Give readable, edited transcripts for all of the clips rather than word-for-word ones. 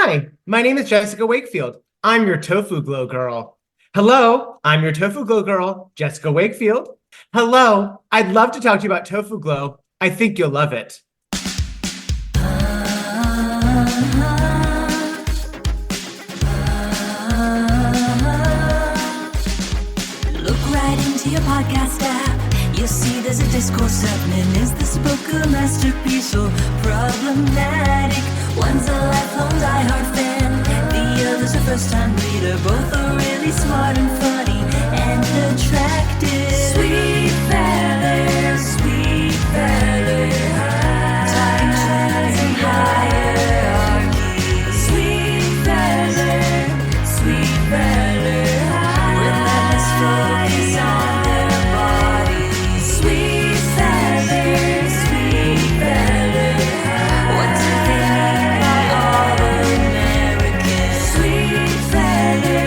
Hi, my name is Jessica Wakefield. I'm your Tofu-Glo girl. Hello, I'm your Tofu-Glo girl, Jessica Wakefield. Hello, I'd love to talk to you about Tofu-Glo. I think you'll love it. Look right into your podcast app. You'll see there's a discourse happening. Is this book a masterpiece or problematic? One's a lifelong diehard fan, the other's a first-time reader. Both are really smart and funny and attractive. Sweet feather, titans and hierarchy. Sweet feather, relentless focus on their bodies. Sweet feather, what do they mean by all American? Sweet feather,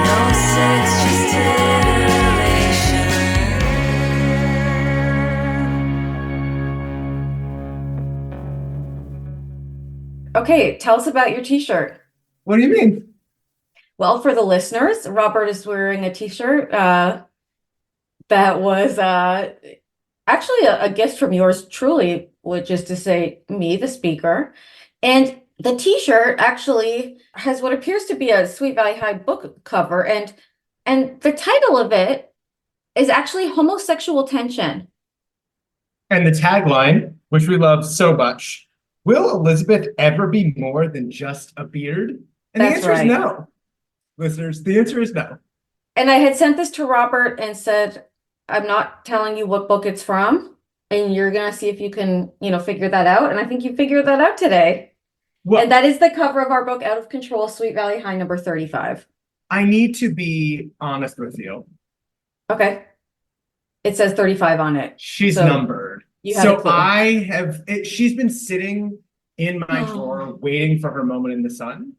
no sex, just titillation. Okay, tell us about your t-shirt. What do you mean? Well, for the listeners, Robert is wearing a t-shirt that was actually a gift from yours truly, which is to say me, the speaker. And the t-shirt actually has what appears to be a Sweet Valley High book cover. And the title of it is actually Homosexual Tension. And the tagline, which we love so much, will Elizabeth ever be more than just a beard? And That's the answer right. is no. Listeners, the answer is no. And I had sent this to Robert and said, I'm not telling you what book it's from, and you're going to see if you can, figure that out. And I think you figured that out today. Well, And that is the cover of our book, Out of Control, Sweet Valley High, number 35. I need to be honest with you. Okay. It says 35 on it. She's So numbered. you had a So clue. she's been sitting in my drawer waiting for her moment in the sun.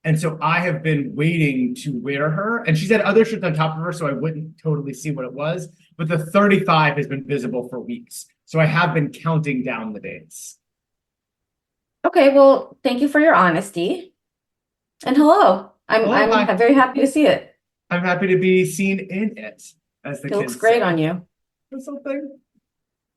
And so I have been waiting to wear her. And she's had other shirts on top of her, so I wouldn't totally see what it was. But the 35 has been visible for weeks. So I have been counting down the days. Okay, well, thank you for your honesty. And hello. I'm Hi. very happy to see it. I'm happy to be seen in it, as the It kids looks great say. on you. Or something.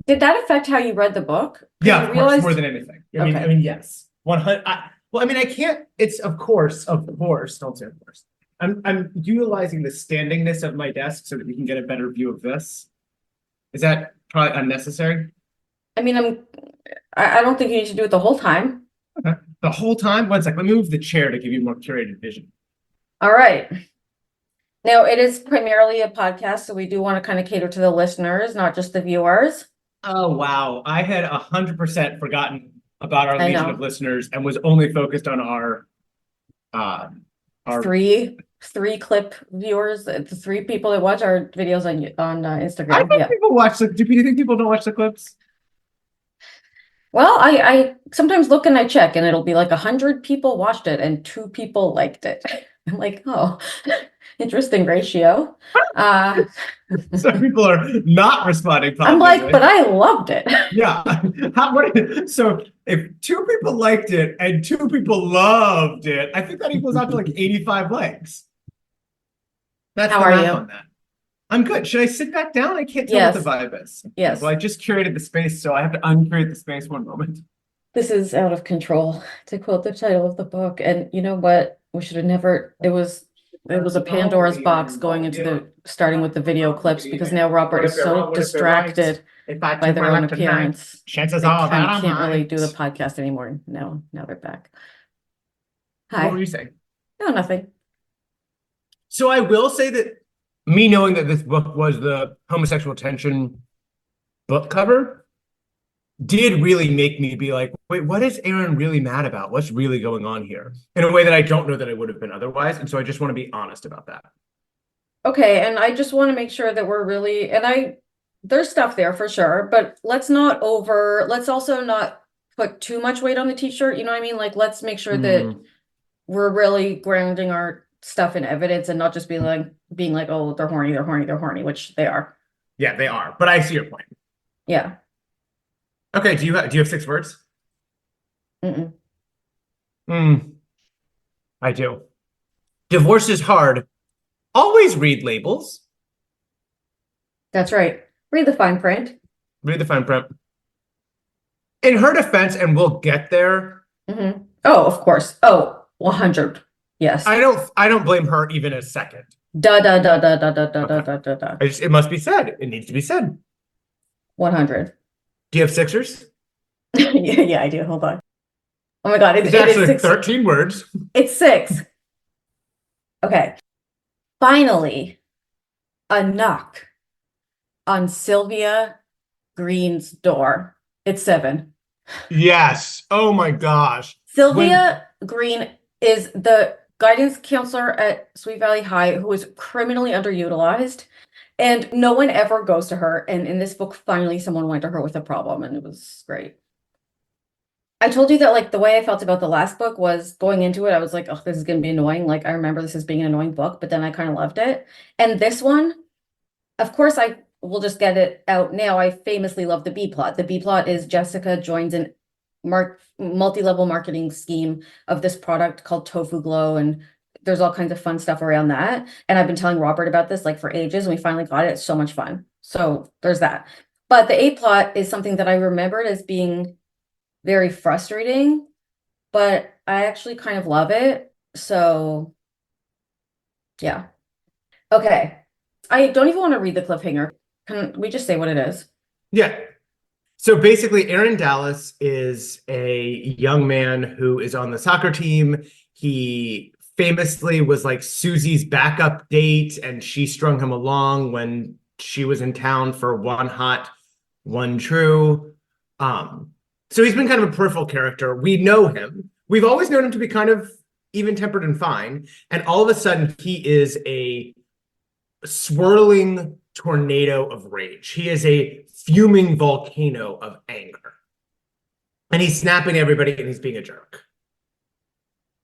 Did that affect how you read the book? 'Cause Yeah, you of course, realized- more than anything. I Okay. mean, yes. 100. I can't. It's of course. Don't say of course. I'm utilizing the standingness of my desk so that we can get a better view of this. Is that probably unnecessary? I mean, I don't think you need to do it the whole time. Okay. The whole time? One sec. Let me move the chair to give you more curated vision. All right. Now, it is primarily a podcast, so we do want to kind of cater to the listeners, not just the viewers. Oh, wow. I had 100% forgotten about our I legion know. of listeners and was only focused on our Three clip viewers, the 3 people that watch our videos on I Instagram. think Yeah. people watch do you think people don't watch the clips? Well, I sometimes look and I check, and it'll be like 100 people watched it and 2 people liked it. I'm like, oh, interesting ratio. Some people are not responding I'm positively. like, but I loved it. Yeah. So if 2 people liked it and 2 people loved it, I think that equals out to like 85 likes. That's How the are math you? on that. I'm good. Should I sit back down? I can't tell Yes. what the vibe is. Yes. Well, I just curated the space, so I have to uncurate the space one moment. This is Out of Control, to quote the title of the book. And you know what? We should have never, it was a Pandora's box going into starting with the video clips, because now Robert is so distracted by their own appearance. Chances They are that kind of I'm can't really right. do the podcast anymore. No, now they're back. Hi. What were you saying? No, nothing. So I will say that me knowing that this book was the homosexual tension book cover did really make me be like, wait, what is Aaron really mad about? What's really going on here? In a way that I don't know that I would have been otherwise. And so I just want to be honest about that. Okay, and I just want to make sure that we're really, there's stuff there for sure, but let's also not put too much weight on the t-shirt, you know what I mean? Like, let's make sure that we're really grounding our stuff in evidence and not just being like, oh, they're horny, which they are. Yeah, they are. But I see your point. Yeah. Okay, do you have 6 words? Mm-mm. Mm, I do. Divorce is hard. Always read labels. That's right. Read the fine print. Read the fine print. In her defense, and we'll get there, Oh, of course. Oh, 100. Yes. I don't blame her even a second. Da da da da da da da da Okay. da da da. It must be said. It needs to be said. 100. Do you have Sixers? Yeah, yeah, I do. Hold on. Oh my God, It's it is actually six. 13 words. It's six. Okay. Finally, a knock on Sylvia Green's door. It's seven. Yes. Oh my gosh. Sylvia Green is the guidance counselor at Sweet Valley High who is criminally underutilized, and no one ever goes to her. And in this book, finally, someone went to her with a problem, and it was great. I told you that like the way I felt about the last book was going into it, I was like, oh, this is gonna be annoying. Like I remember this as being an annoying book, but then I kind of loved it. And this one, of course, I will just get it out now. I famously love the B plot. The B plot is Jessica joins an multi-level marketing scheme of this product called Tofu-Glo, and there's all kinds of fun stuff around that. And I've been telling Robert about this like for ages, and we finally got it. It's so much fun. So there's that. But the A plot is something that I remembered as being very frustrating, but I actually kind of love it. So yeah. Okay. I don't even want to read the cliffhanger. Can we just say what it is? Yeah. So basically, Aaron Dallas is a young man who is on the soccer team. He famously was like Susie's backup date, and she strung him along when she was in town for one hot, one true. So he's been kind of a peripheral character. We know him. We've always known him to be kind of even-tempered and fine. And all of a sudden, he is a swirling tornado of rage. He is a fuming volcano of anger. And he's snapping at everybody and he's being a jerk.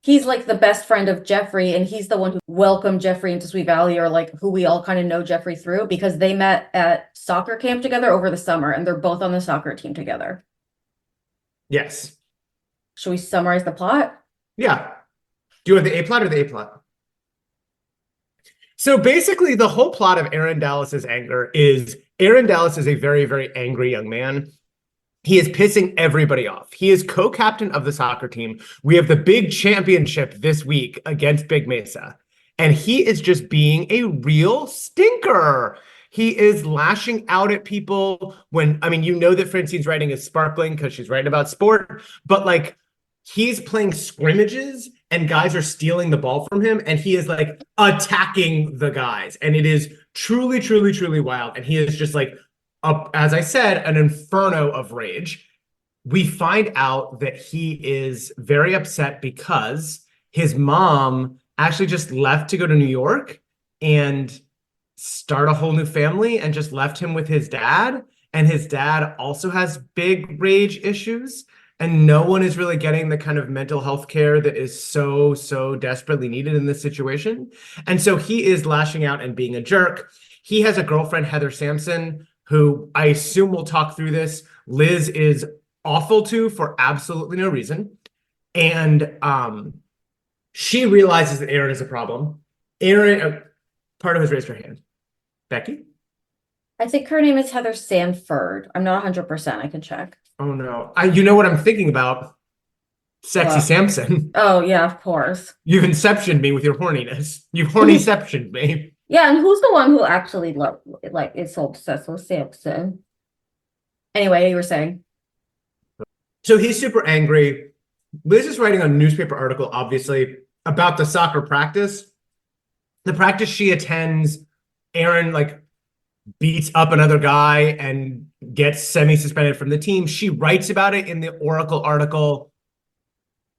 He's like the best friend of Jeffrey, and he's the one who welcomed Jeffrey into Sweet Valley, or like who we all kind of know Jeffrey through, because they met at soccer camp together over the summer, and they're both on the soccer team together. Yes. Should we summarize the plot? Yeah. Do you want the A plot or the A plot? So basically, the whole plot of Aaron Dallas's anger is Aaron Dallas is a very, very angry young man. He is pissing everybody off. He is co-captain of the soccer team. We have the big championship this week against Big Mesa. And he is just being a real stinker. He is lashing out at people when, I mean, you know that Francine's writing is sparkling because she's writing about sport, but like he's playing scrimmages and guys are stealing the ball from him and he is like attacking the guys. And it is truly, truly, truly wild. And he is just like, as I said, an inferno of rage. We find out that he is very upset because his mom actually just left to go to New York and start a whole new family and just left him with his dad. And his dad also has big rage issues. And no one is really getting the kind of mental health care that is so, so desperately needed in this situation. And so he is lashing out and being a jerk. He has a girlfriend, Heather Sampson, who I assume we'll talk through this. Liz is awful to for absolutely no reason. And she realizes that Aaron is a problem. Aaron, part of has raised her hand. Becky? I think her name is Heather Sanford. I'm not 100%. I can check. Oh no. You know what I'm thinking about? Sexy Samson. Oh, yeah, of course. You've inceptioned me with your horniness. You've horny-ceptioned me. Yeah, and who's the one who actually is so obsessed with Samson? Anyway, you were saying. So he's super angry. Liz is writing a newspaper article, obviously, about the soccer practice. The practice she attends, Aaron like beats up another guy and gets semi-suspended from the team. She writes about it in the Oracle article.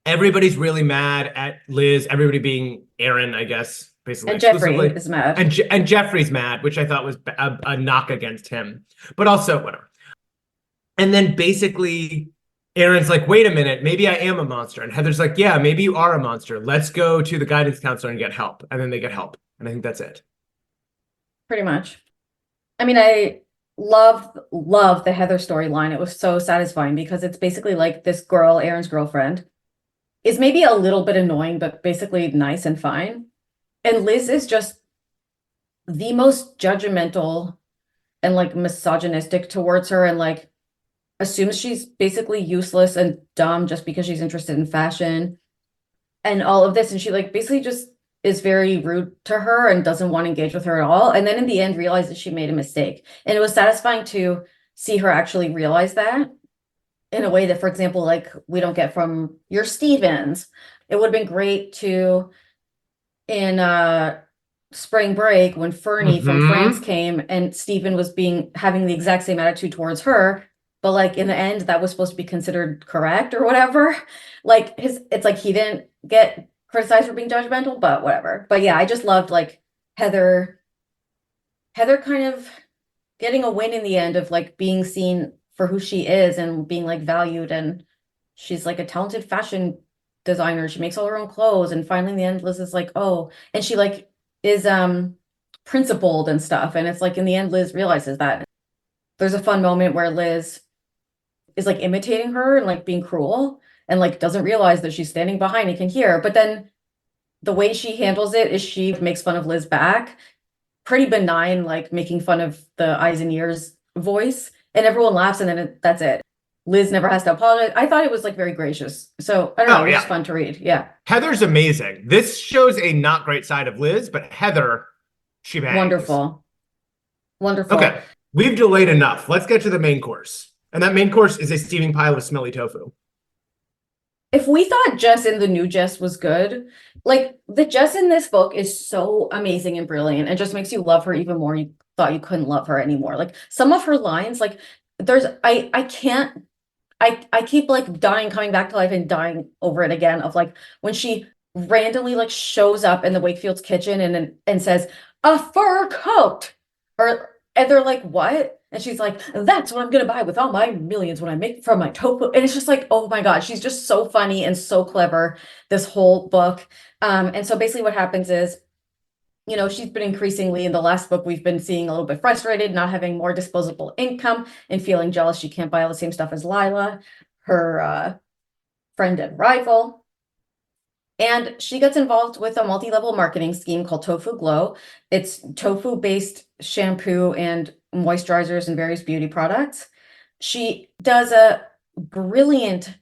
Everybody's really mad at Liz, everybody being Aaron, I guess, basically. And Jeffrey is mad. And Jeffrey's mad, which I thought was a knock against him. But also, whatever. And then basically, Aaron's like, wait a minute, maybe I am a monster. And Heather's like, yeah, maybe you are a monster. Let's go to the guidance counselor and get help. And then they get help. And I think that's it. Pretty much. I mean, I love the Heather storyline. It was so satisfying because it's basically like this girl, Aaron's girlfriend, is maybe a little bit annoying, but basically nice and fine. And Liz is just the most judgmental and like misogynistic towards her and like assumes she's basically useless and dumb just because she's interested in fashion and all of this. And she like basically just is very rude to her and doesn't want to engage with her at all. And then in the end realizes she made a mistake. And it was satisfying to see her actually realize that in a way that, for example, like we don't get from your Stevens. It would have been great to in spring break when Fernie from France came and Stephen was having the exact same attitude towards her, but like in the end that was supposed to be considered correct or whatever. Like it's like he didn't get criticized for being judgmental, but whatever. But yeah, I just loved like Heather kind of getting a win in the end of like being seen for who she is and being like valued, and she's like a talented fashion designer. She makes all her own clothes, and finally in the end Liz is like, oh, and she like is principled and stuff, and it's like in the end Liz realizes that. There's a fun moment where Liz is like imitating her and like being cruel and like doesn't realize that she's standing behind and can hear, but then the way she handles it is she makes fun of Liz back, pretty benign, like making fun of the eyes and ears voice, and everyone laughs, and then that's it. Liz never has to apologize. I thought it was like very gracious. So I don't know, it was just fun to read. Yeah. Heather's amazing. This shows a not great side of Liz, but Heather, she bangs. Wonderful. Wonderful. Okay, we've delayed enough. Let's get to the main course. And that main course is a steaming pile of smelly tofu. If we thought Jess in the new Jess was good, like the Jess in this book is so amazing and brilliant and just makes you love her even more. You thought you couldn't love her anymore. Like some of her lines, like I keep like dying, coming back to life and dying over it again of like when she randomly like shows up in the Wakefields kitchen and says, a fur coat. And they're like, what? And she's like, that's what I'm gonna buy with all my millions when I make from my tofu. And it's just like, oh my God, she's just so funny and so clever, this whole book. And so basically what happens is, you know, she's been increasingly in the last book, we've been seeing a little bit frustrated, not having more disposable income and feeling jealous she can't buy all the same stuff as Lila, her friend and rival. And she gets involved with a multi-level marketing scheme called Tofu-Glo. It's tofu-based shampoo and moisturizers and various beauty products. She does a brilliant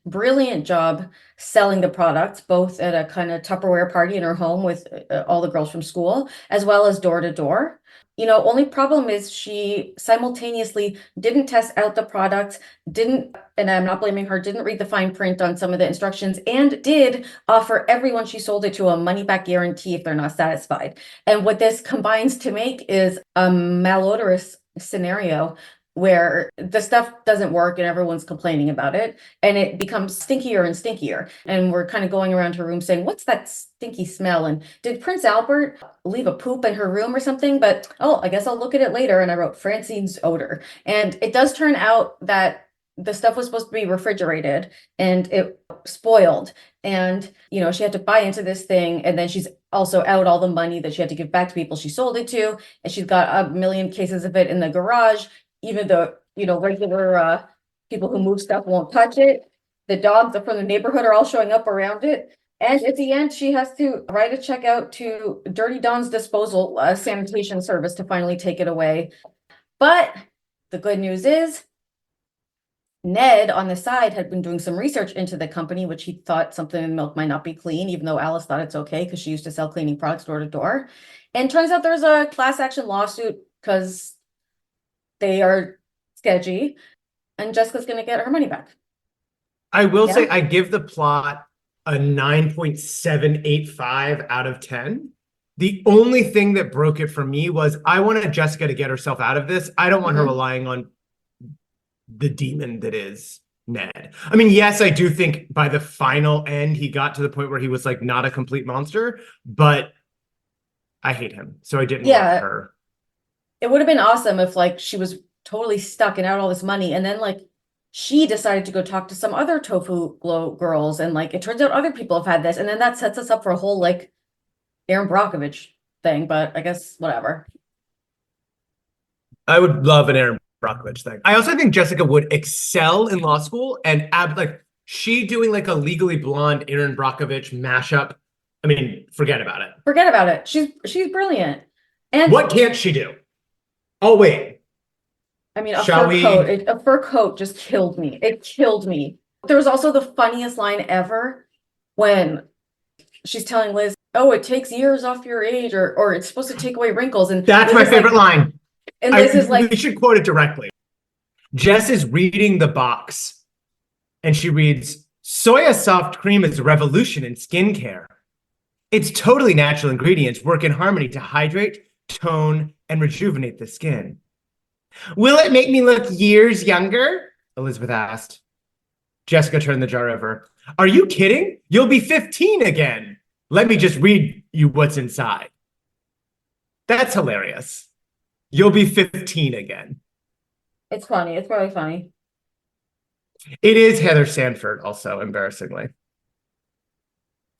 job selling the products, both at a kind of Tupperware party in her home with all the girls from school, as well as door to door. You know, only problem is she simultaneously didn't test out the products, didn't, and I'm not blaming her, didn't read the fine print on some of the instructions, and did offer everyone she sold it to a money back guarantee if they're not satisfied. And what this combines to make is a malodorous scenario where the stuff doesn't work and everyone's complaining about it, and it becomes stinkier and stinkier. And we're kind of going around her room saying, what's that stinky smell? And did Prince Albert leave a poop in her room or something? But, oh, I guess I'll look at it later. And I wrote Francine's odor. And it does turn out that the stuff was supposed to be refrigerated and it spoiled. And, you know, she had to buy into this thing. And then she's also out all the money that she had to give back to people she sold it to. And she's got a million cases of it in the garage, even though, you know, regular people who move stuff won't touch it. The dogs from the neighborhood are all showing up around it. And at the end, she has to write a check out to Dirty Don's disposal sanitation service to finally take it away. But the good news is Ned on the side had been doing some research into the company, which he thought something in milk might not be clean, even though Alice thought it's okay because she used to sell cleaning products door to door. And turns out there's a class action lawsuit because they are sketchy, and Jessica's going to get her money back. I will say I give the plot a 9.785 out of 10. The only thing that broke it for me was I wanted Jessica to get herself out of this. I don't want her relying on the demon that is Ned. I mean, yes, I do think by the final end, he got to the point where he was like not a complete monster, but I hate him. So I didn't want her. It would have been awesome if like she was totally stuck and out all this money, and then like she decided to go talk to some other Tofu-Glo girls, and like it turns out other people have had this, and then that sets us up for a whole like Aaron Brockovich thing. But I guess whatever. I would love an Aaron Brockovich thing. I also think Jessica would excel in law school and like she doing like a Legally Blonde Erin Brockovich mashup. I mean, forget about it. Forget about it. She's brilliant. And what can't she do? Oh, wait. I mean, Shall a fur coat just killed me. It killed me. There was also the funniest line ever when she's telling Liz, "Oh, it takes years off your age, or it's supposed to take away wrinkles." And That's Liz my favorite line. And Liz is like, we should quote it directly. Jess is reading the box and she reads, "Soya soft cream is a revolution in skincare. Its totally natural ingredients work in harmony to hydrate, tone, and rejuvenate the skin." "Will it make me look years younger?" Elizabeth asked. Jessica turned the jar over. "Are you kidding? You'll be 15 again. Let me just read you what's inside." That's hilarious. You'll be 15 again. It's funny. It's really funny. It is Heather Sanford also, embarrassingly.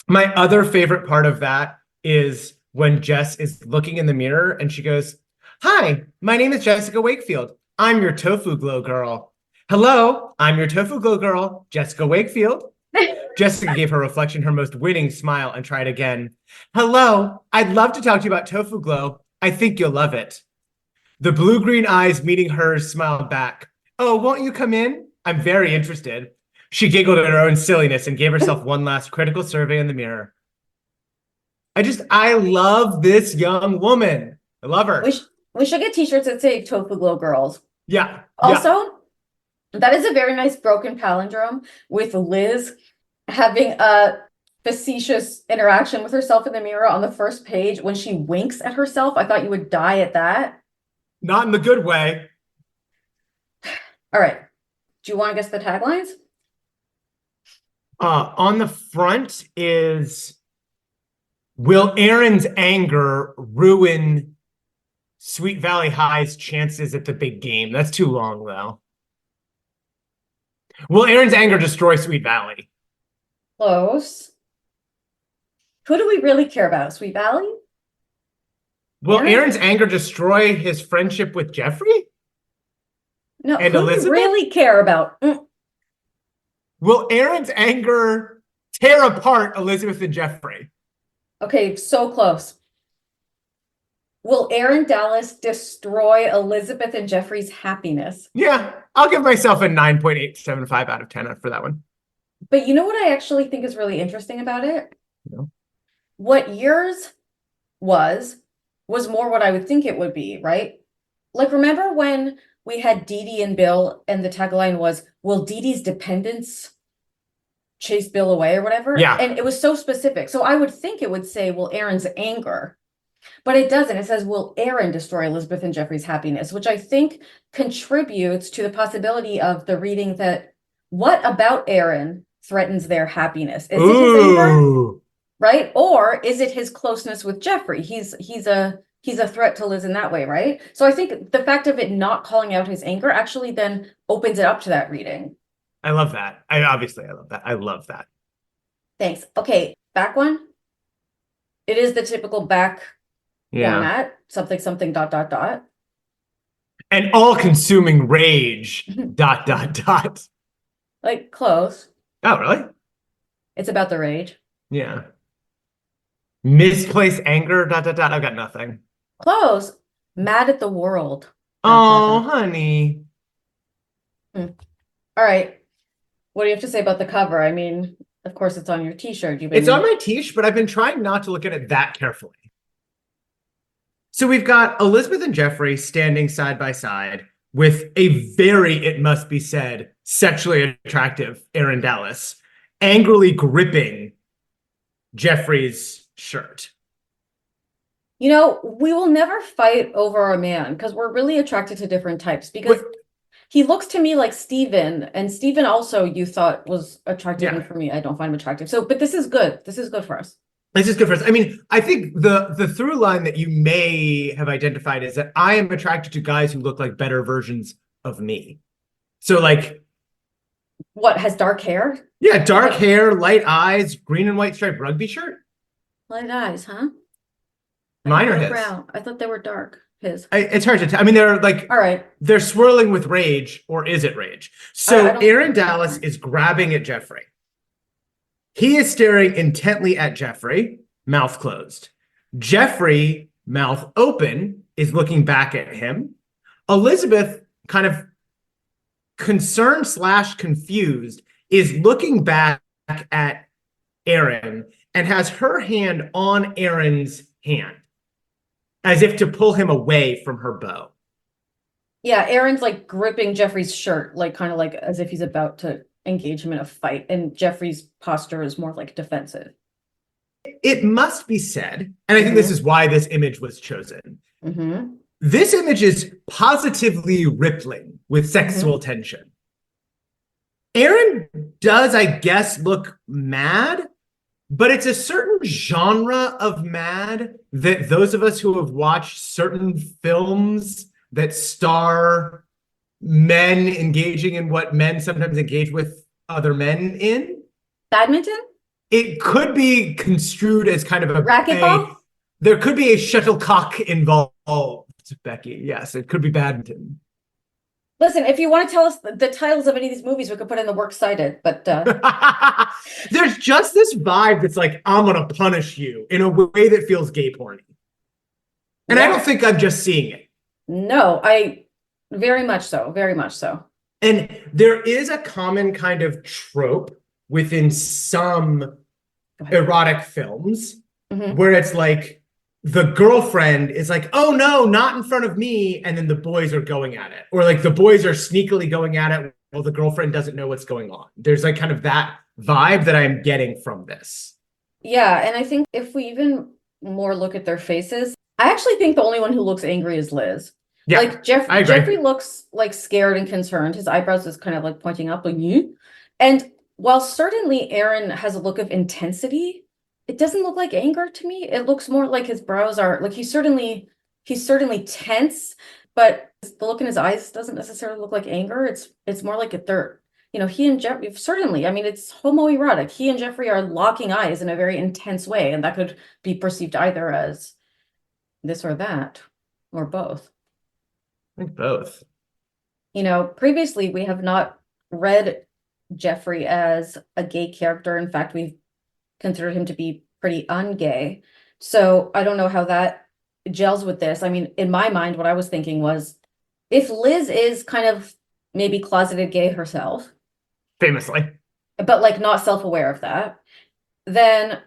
My other favorite part of that is when Jess is looking in the mirror and she goes, "Hi, my name is Jessica Wakefield. I'm your Tofu-Glo girl." "Hello, I'm your Tofu-Glo girl, Jessica Wakefield." Jessica gave her reflection her most winning smile and tried again. "Hello, I'd love to talk to you about Tofu-Glo. I think you'll love it." The blue-green eyes meeting hers smiled back. "Oh, won't you come in? I'm very interested." She giggled at her own silliness and gave herself one last critical survey in the mirror. I love this young woman. I love her. We should get t-shirts that say Tofu-Glo girls. Yeah. Also, that is a very nice broken palindrome with Liz having a facetious interaction with herself in the mirror on the first page when she winks at herself. I thought you would die at that. Not in the good way. All right. Do you want to guess the taglines? On the front is, "Will Aaron's anger ruin Sweet Valley High's chances at the big game?" That's too long, though. "Will Aaron's anger destroy Sweet Valley?" Close. Who do we really care about? Sweet Valley? Will Aaron's anger destroy his friendship with Jeffrey? No, And who Elizabeth? do we really care about? Will Aaron's anger tear apart Elizabeth and Jeffrey? Okay, so close. Will Aaron Dallas destroy Elizabeth and Jeffrey's happiness? Yeah, I'll give myself a 9.875 out of 10 for that one. But you know what I actually think is really interesting about it? No. What yours was more what I would think it would be, right? Like, remember when we had Dee Dee and Bill and the tagline was, "Will Dee Dee's dependents chase Bill away," or whatever? Yeah. And it was so specific. So I would think it would say, "Will Aaron's anger?" But it doesn't. It says, "Will Aaron destroy Elizabeth and Jeffrey's happiness?" Which I think contributes to the possibility of the reading that what about Aaron threatens their happiness? Is it his anger? Right? Or is it his closeness with Jeffrey? He's a threat to Liz in that way, right? So I think the fact of it not calling out his anger actually then opens it up to that reading. I love that. I love that. I love that. Thanks. Okay, back one. It is the typical back format. Something, something, ... An all-consuming rage, ... Like, close. Oh, really? It's about the rage. Yeah. Misplaced anger, ... I've got nothing. Close. Mad at the world. ... Oh, honey. All right. What do you have to say about the cover? I mean, of course, it's on your t-shirt. It's on my t-shirt, but I've been trying not to look at it that carefully. So we've got Elizabeth and Jeffrey standing side by side with a very, it must be said, sexually attractive Aaron Dallas angrily gripping Jeffrey's shirt. You know, we will never fight over a man because we're really attracted to different types, because he looks to me like Steven, and Steven also you thought was attractive, and for me, I don't find him attractive. So, but this is good. This is good for us. This is good for us. I mean, I think the through line that you may have identified is that I am attracted to guys who look like better versions of me. So like, what, has dark hair? Yeah, dark hair, light eyes, green and white striped rugby shirt. Light eyes, huh? Mine are his. Brown. I thought they were dark. His. It's hard to tell. I mean, they're like, All right. they're swirling with rage, or is it rage? I So don't Aaron think Dallas is grabbing at Jeffrey. He is staring intently at Jeffrey, mouth closed. Jeffrey, mouth open, is looking back at him. Elizabeth, kind of concerned slash confused, is looking back at Aaron and has her hand on Aaron's hand, as if to pull him away from her bow. Yeah, Aaron's like gripping Jeffrey's shirt, like kind of like as if he's about to engage him in a fight, and Jeffrey's posture is more like defensive. It must be said, and I think this is why this image was chosen. Mm-hmm. This image is positively rippling with sexual tension. Aaron does, I guess, look mad, but it's a certain genre of mad that those of us who have watched certain films that star men engaging in what men sometimes engage with other men in. Badminton? It could be construed as kind of Racquetball? There could be a shuttlecock involved, Becky. Yes, it could be badminton. Listen, if you want to tell us the titles of any of these movies, we could put in the works cited, but There's just this vibe that's like, I'm gonna punish you in a way that feels gay porny. And I don't think I'm just seeing it. No, I very much so, very much so. And there is a common kind of trope within some erotic films where it's like the girlfriend is like, oh no, not in front of me, and then the boys are going at it, or like the boys are sneakily going at it while the girlfriend doesn't know what's going on. There's like kind of that vibe that I'm getting from this. Yeah, and I think if we even more look at their faces, I actually think the only one who looks angry is Liz. Yeah, like I agree. Jeffrey looks like scared and concerned. His eyebrows is kind of like pointing up, like you. And while certainly Aaron has a look of intensity, it doesn't look like anger to me. It looks more like his brows are like he's certainly tense, but the look in his eyes doesn't necessarily look like anger. It's more like they're, he and Jeffrey certainly, I mean, it's homoerotic. He and Jeffrey are locking eyes in a very intense way, and that could be perceived either as this or that, or both. I think both. Previously we have not read Jeffrey as a gay character. In fact, we've considered him to be pretty ungay. So I don't know how that gels with this. I mean, in my mind, what I was thinking was, if Liz is kind of maybe closeted gay herself, famously, but like not self-aware of that, then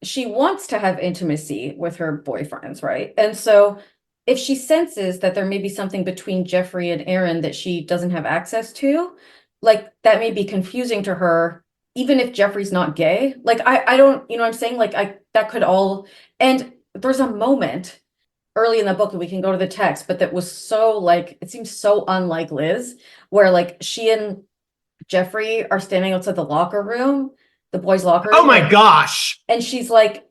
she wants to have intimacy with her boyfriends, right? And so if she senses that there may be something between Jeffrey and Aaron that she doesn't have access to, like that may be confusing to her, even if Jeffrey's not gay. Like I don't, what I'm saying? Like that could all, and there's a moment early in the book, and we can go to the text, but that was so like, it seems so unlike Liz, where like she and Jeffrey are standing outside the locker room, the boys' locker room. Oh my gosh. And she's like,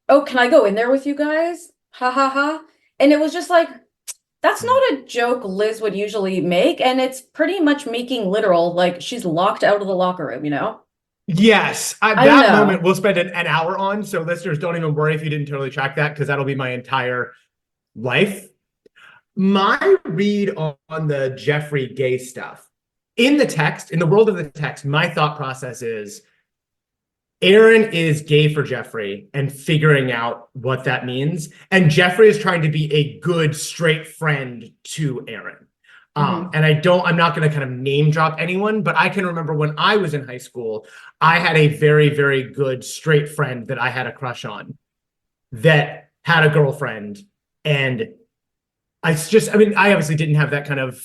oh, can I go in there with you guys? Ha ha ha. And it was just like, that's not a joke Liz would usually make. And it's pretty much making literal, like she's locked out of the locker room, Yes. That moment we'll spend an hour on. So listeners, don't even worry if you didn't totally track that, because that'll be my entire life. My read on the Jeffrey gay stuff in the text, in the world of the text, my thought process is Aaron is gay for Jeffrey and figuring out what that means. And Jeffrey is trying to be a good, straight friend to Aaron. And I'm not going to kind of name drop anyone, but I can remember when I was in high school, I had a very, very good straight friend that I had a crush on that had a girlfriend. And I obviously didn't have that kind of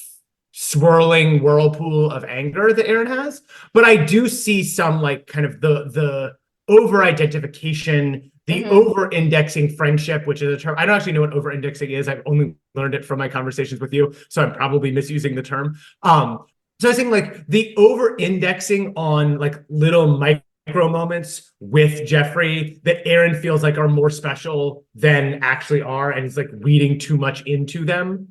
swirling whirlpool of anger that Aaron has, but I do see some like kind of the over-identification, the over-indexing friendship, which is a term. I don't actually know what over-indexing is. I've only learned it from my conversations with you, so I'm probably misusing the term. So I was thinking like the over-indexing on like little micro moments with Jeffrey that Aaron feels like are more special than actually are, and he's like reading too much into them.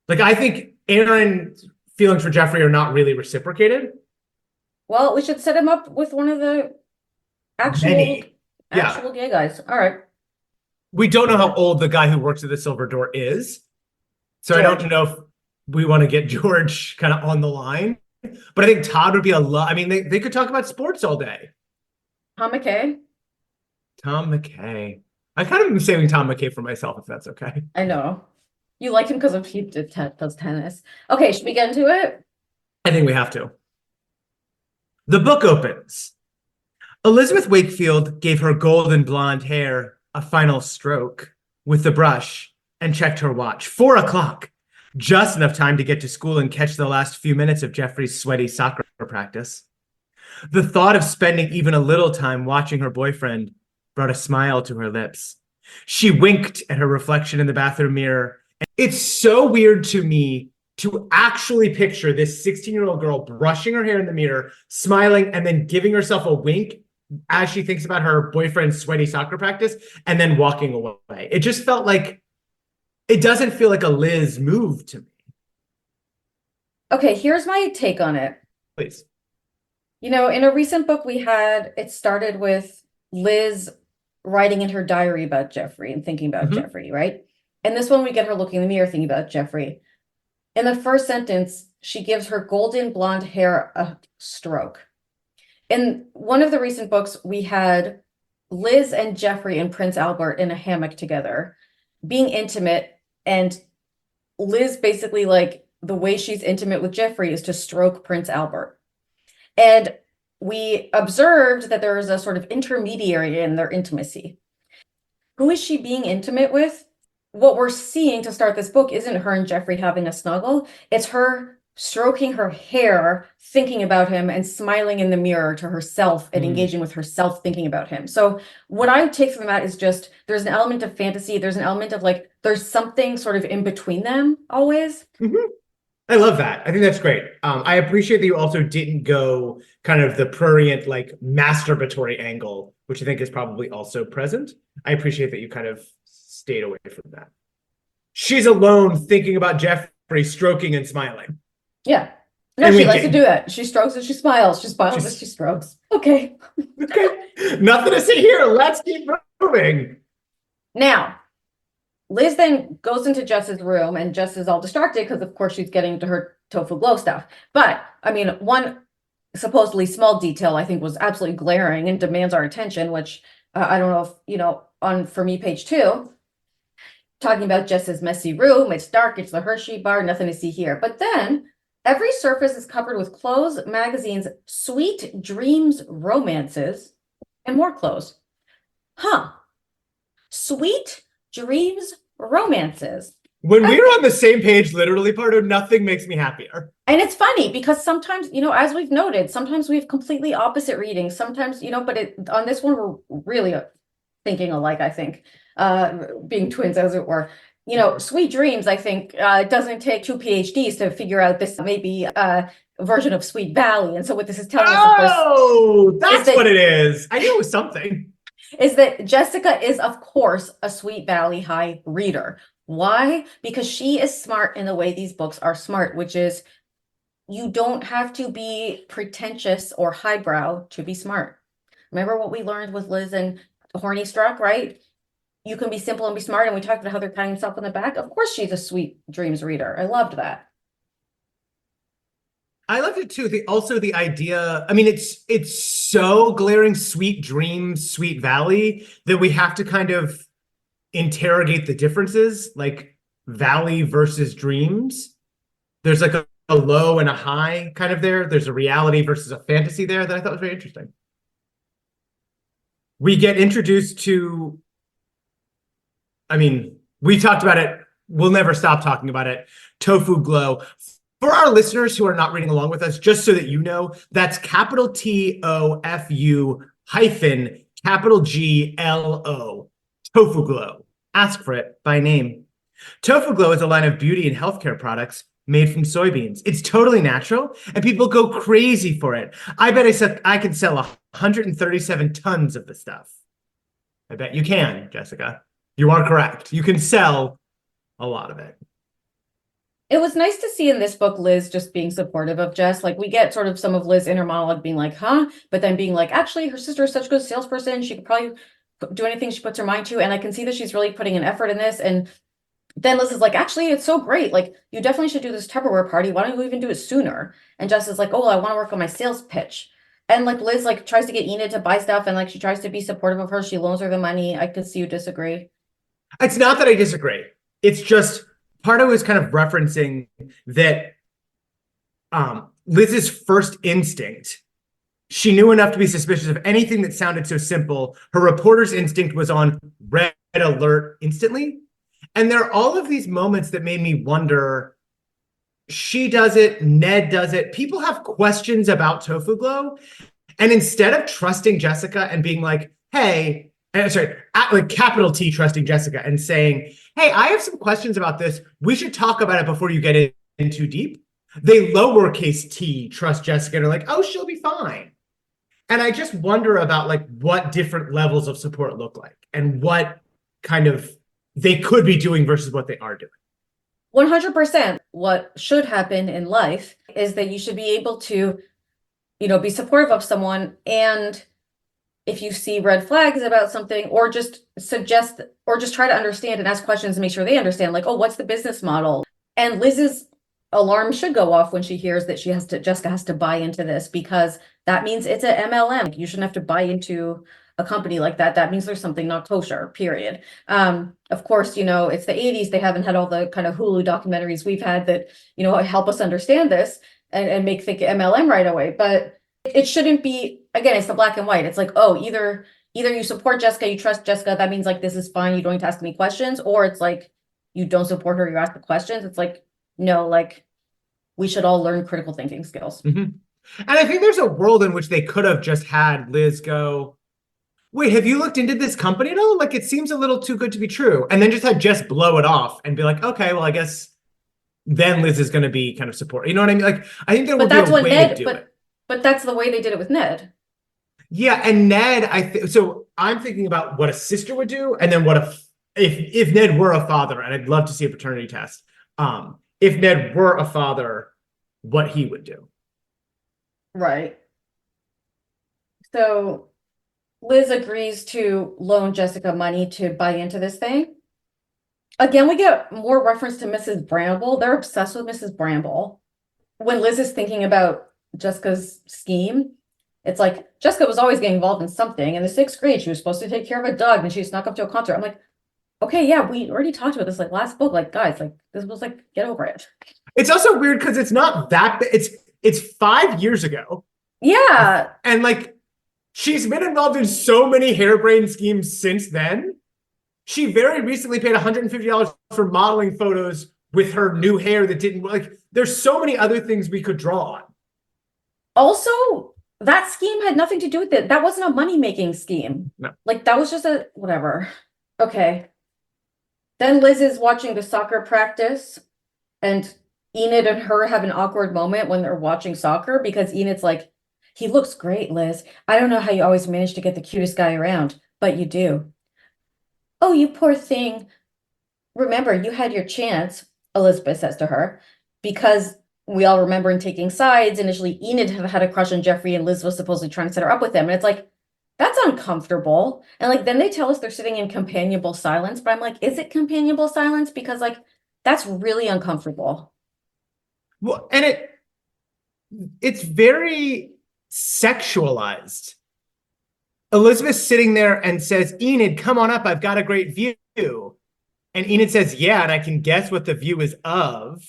Like I think Aaron's feelings for Jeffrey are not really reciprocated. Well, we should set him up with one of the actual gay guys. All right. We don't know how old the guy who works at the Silver Door is. So George. I don't know if we want to get George kind of on the line. But I think Todd would be a lot. I mean, they could talk about sports all day. Tom McKay? Tom McKay. I kind of am saving Tom McKay for myself, if that's okay. I know. You like him because of he does tennis. Okay, should we get into it? I think we have to. The book opens. Elizabeth Wakefield gave her golden blonde hair a final stroke with the brush and checked her watch. 4 o'clock. Just enough time to get to school and catch the last few minutes of Jeffrey's sweaty soccer practice. The thought of spending even a little time watching her boyfriend brought a smile to her lips. She winked at her reflection in the bathroom mirror. It's so weird to me to actually picture this 16-year-old girl brushing her hair in the mirror, smiling, and then giving herself a wink as she thinks about her boyfriend's sweaty soccer practice and then walking away. It just felt like, it doesn't feel like a Liz move to me. Okay, here's my take on it. Please. You know, in a recent book we had, it started with Liz writing in her diary about Jeffrey and thinking about Jeffrey, right? And this one we get her looking in the mirror thinking about Jeffrey. In the first sentence, she gives her golden blonde hair a stroke. In one of the recent books, we had Liz and Jeffrey and Prince Albert in a hammock together, being intimate, and Liz basically, like, the way she's intimate with Jeffrey is to stroke Prince Albert. And we observed that there is a sort of intermediary in their intimacy. Who is she being intimate with? What we're seeing to start this book isn't her and Jeffrey having a snuggle. It's her stroking her hair, thinking about him, and smiling in the mirror to herself and engaging with herself, thinking about him. So what I take from that is just, there's an element of fantasy. There's an element of like, there's something sort of in between them always. I love that. I think that's great. I appreciate that you also didn't go kind of the prurient, like masturbatory angle, which I think is probably also present. I appreciate that you kind of stayed away from that. She's alone thinking about Jeffrey stroking and smiling. Yeah. No, And she winking. likes to do that. She strokes and she smiles. She smiles and she strokes. Okay. Okay. Nothing to see here. Let's keep moving. Now, Liz then goes into Jess's room and Jess is all distracted because, of course, she's getting to her Tofu-Glo stuff. But, I mean, one supposedly small detail I think was absolutely glaring and demands our attention, which I don't know if, you know, on, for me, page 2, talking about Jess's messy room. It's dark. It's the Hershey bar. Nothing to see here. But then every surface is covered with clothes, magazines, sweet dreams, romances, and more clothes. Huh. Sweet dreams, romances. When we're on the same page, literally, Pardo, nothing makes me happier. And it's funny because sometimes, you know, as we've noted, sometimes we have completely opposite readings. Sometimes, you know, but on this one, we're really thinking alike, I think, being twins, as it were. You know, Sweet Dreams, I think, it doesn't take 2 PhDs to figure out this may be a version of Sweet Valley. And so what this is telling us, of course, Oh, that's what it is. I knew it was something. Is that Jessica is, of course, a Sweet Valley High reader. Why? Because she is smart in the way these books are smart, which is you don't have to be pretentious or highbrow to be smart. Remember what we learned with Liz and Horny Struck, right? You can be simple and be smart, and we talked about how they're patting themselves on the back. Of course she's a Sweet Dreams reader. I loved that. I loved it too. Also the idea, I mean, it's so glaring, Sweet Dreams, Sweet Valley, that we have to kind of interrogate the differences, like Valley versus dreams. There's like a low and a high kind of there. There's a reality versus a fantasy there that I thought was very interesting. We get introduced to, I mean, we talked about it. We'll never stop talking about it. Tofu-Glo. For our listeners who are not reading along with us, just so that you know, that's capital TOFU hyphen capital GLO. Tofu-Glo. Ask for it by name. Tofu-Glo is a line of beauty and healthcare products made from soybeans. It's totally natural, and people go crazy for it. I bet I can sell 137 tons of the stuff. I bet you can, Jessica. You are correct. You can sell a lot of it. It was nice to see in this book Liz just being supportive of Jess. Like, we get sort of some of Liz inner monologue being like, huh? But then being like, actually, her sister is such a good salesperson. She could probably do anything she puts her mind to. And I can see that she's really putting an effort in this. And then Liz is like, actually, it's so great. Like, you definitely should do this Tupperware party. Why don't you even do it sooner? And Jess is like, oh, I want to work on my sales pitch. And like Liz like tries to get Enid to buy stuff, and like she tries to be supportive of her. She loans her the money. I could see you disagree. It's not that I disagree. It's just part of it was kind of referencing that Liz's first instinct, she knew enough to be suspicious of anything that sounded so simple. Her reporter's instinct was on red alert instantly. And there are all of these moments that made me wonder, she does it, Ned does it. People have questions about Tofu-Glo. And instead of trusting Jessica and being like, hey, like capital T trusting Jessica and saying, hey, I have some questions about this. We should talk about it before you get in too deep. They lowercase t trust Jessica and are like, oh, she'll be fine. And I just wonder about like what different levels of support look like and what kind of they could be doing versus what they are doing. 100%. What should happen in life is that you should be able to, be supportive of someone. And if you see red flags about something, or just suggest, or just try to understand and ask questions and make sure they understand, like, oh, what's the business model? And Liz's alarm should go off when she hears that Jessica has to buy into this, because that means it's a MLM. You shouldn't have to buy into a company like that. That means there's something not kosher, period. Of course, it's the 80s. They haven't had all the kind of Hulu documentaries we've had that, help us understand this and make think MLM right away. But it shouldn't be, again, it's the black and white. It's like, oh, either you support Jessica, you trust Jessica, that means like this is fine, you don't need to ask me questions, or it's like you don't support her, you ask the questions. It's like, no, like we should all learn critical thinking skills. Mm-hmm. And I think there's a world in which they could have just had Liz go, wait, have you looked into this company at all? Like, it seems a little too good to be true. And then just had Jess blow it off and be like, okay, well, I guess then Liz is going to be kind of support. You know what I mean? Like, I think there would be a way to do it. But that's the way they did it with Ned. Yeah, and Ned, so I'm thinking about what a sister would do, and then what if Ned were a father, and I'd love to see a paternity test. If Ned were a father, what he would do. Right. So Liz agrees to loan Jessica money to buy into this thing. Again, we get more reference to Mrs. Bramble. They're obsessed with Mrs. Bramble. When Liz is thinking about Jessica's scheme, it's like Jessica was always getting involved in something. In the 6th grade, she was supposed to take care of a dog and she snuck up to a concert. I'm like, okay, yeah, we already talked about this like last book. Like, guys, like this was like, get over it. It's also weird because it's not that it's 5 years ago. Yeah. And like she's been involved in so many harebrained schemes since then. She very recently paid $150 for modeling photos with her new hair that didn't like. There's so many other things we could draw on. Also, that scheme had nothing to do with it. That wasn't a money-making scheme. No. Like, that was just a whatever. Okay. Then Liz is watching the soccer practice, and Enid and her have an awkward moment when they're watching soccer, because Enid's like, he looks great, Liz. I don't know how you always manage to get the cutest guy around, but you do. Oh, you poor thing. Remember, you had your chance, Elizabeth says to her, because we all remember in Taking Sides, initially Enid had a crush on Jeffrey and Liz was supposedly trying to set her up with him. And it's like, that's uncomfortable. And like, then they tell us they're sitting in companionable silence, but I'm like, is it companionable silence? Because like, that's really uncomfortable. Well, and it's very sexualized. Elizabeth's sitting there and says, Enid, come on up. I've got a great view. And Enid says, yeah, and I can guess what the view is of.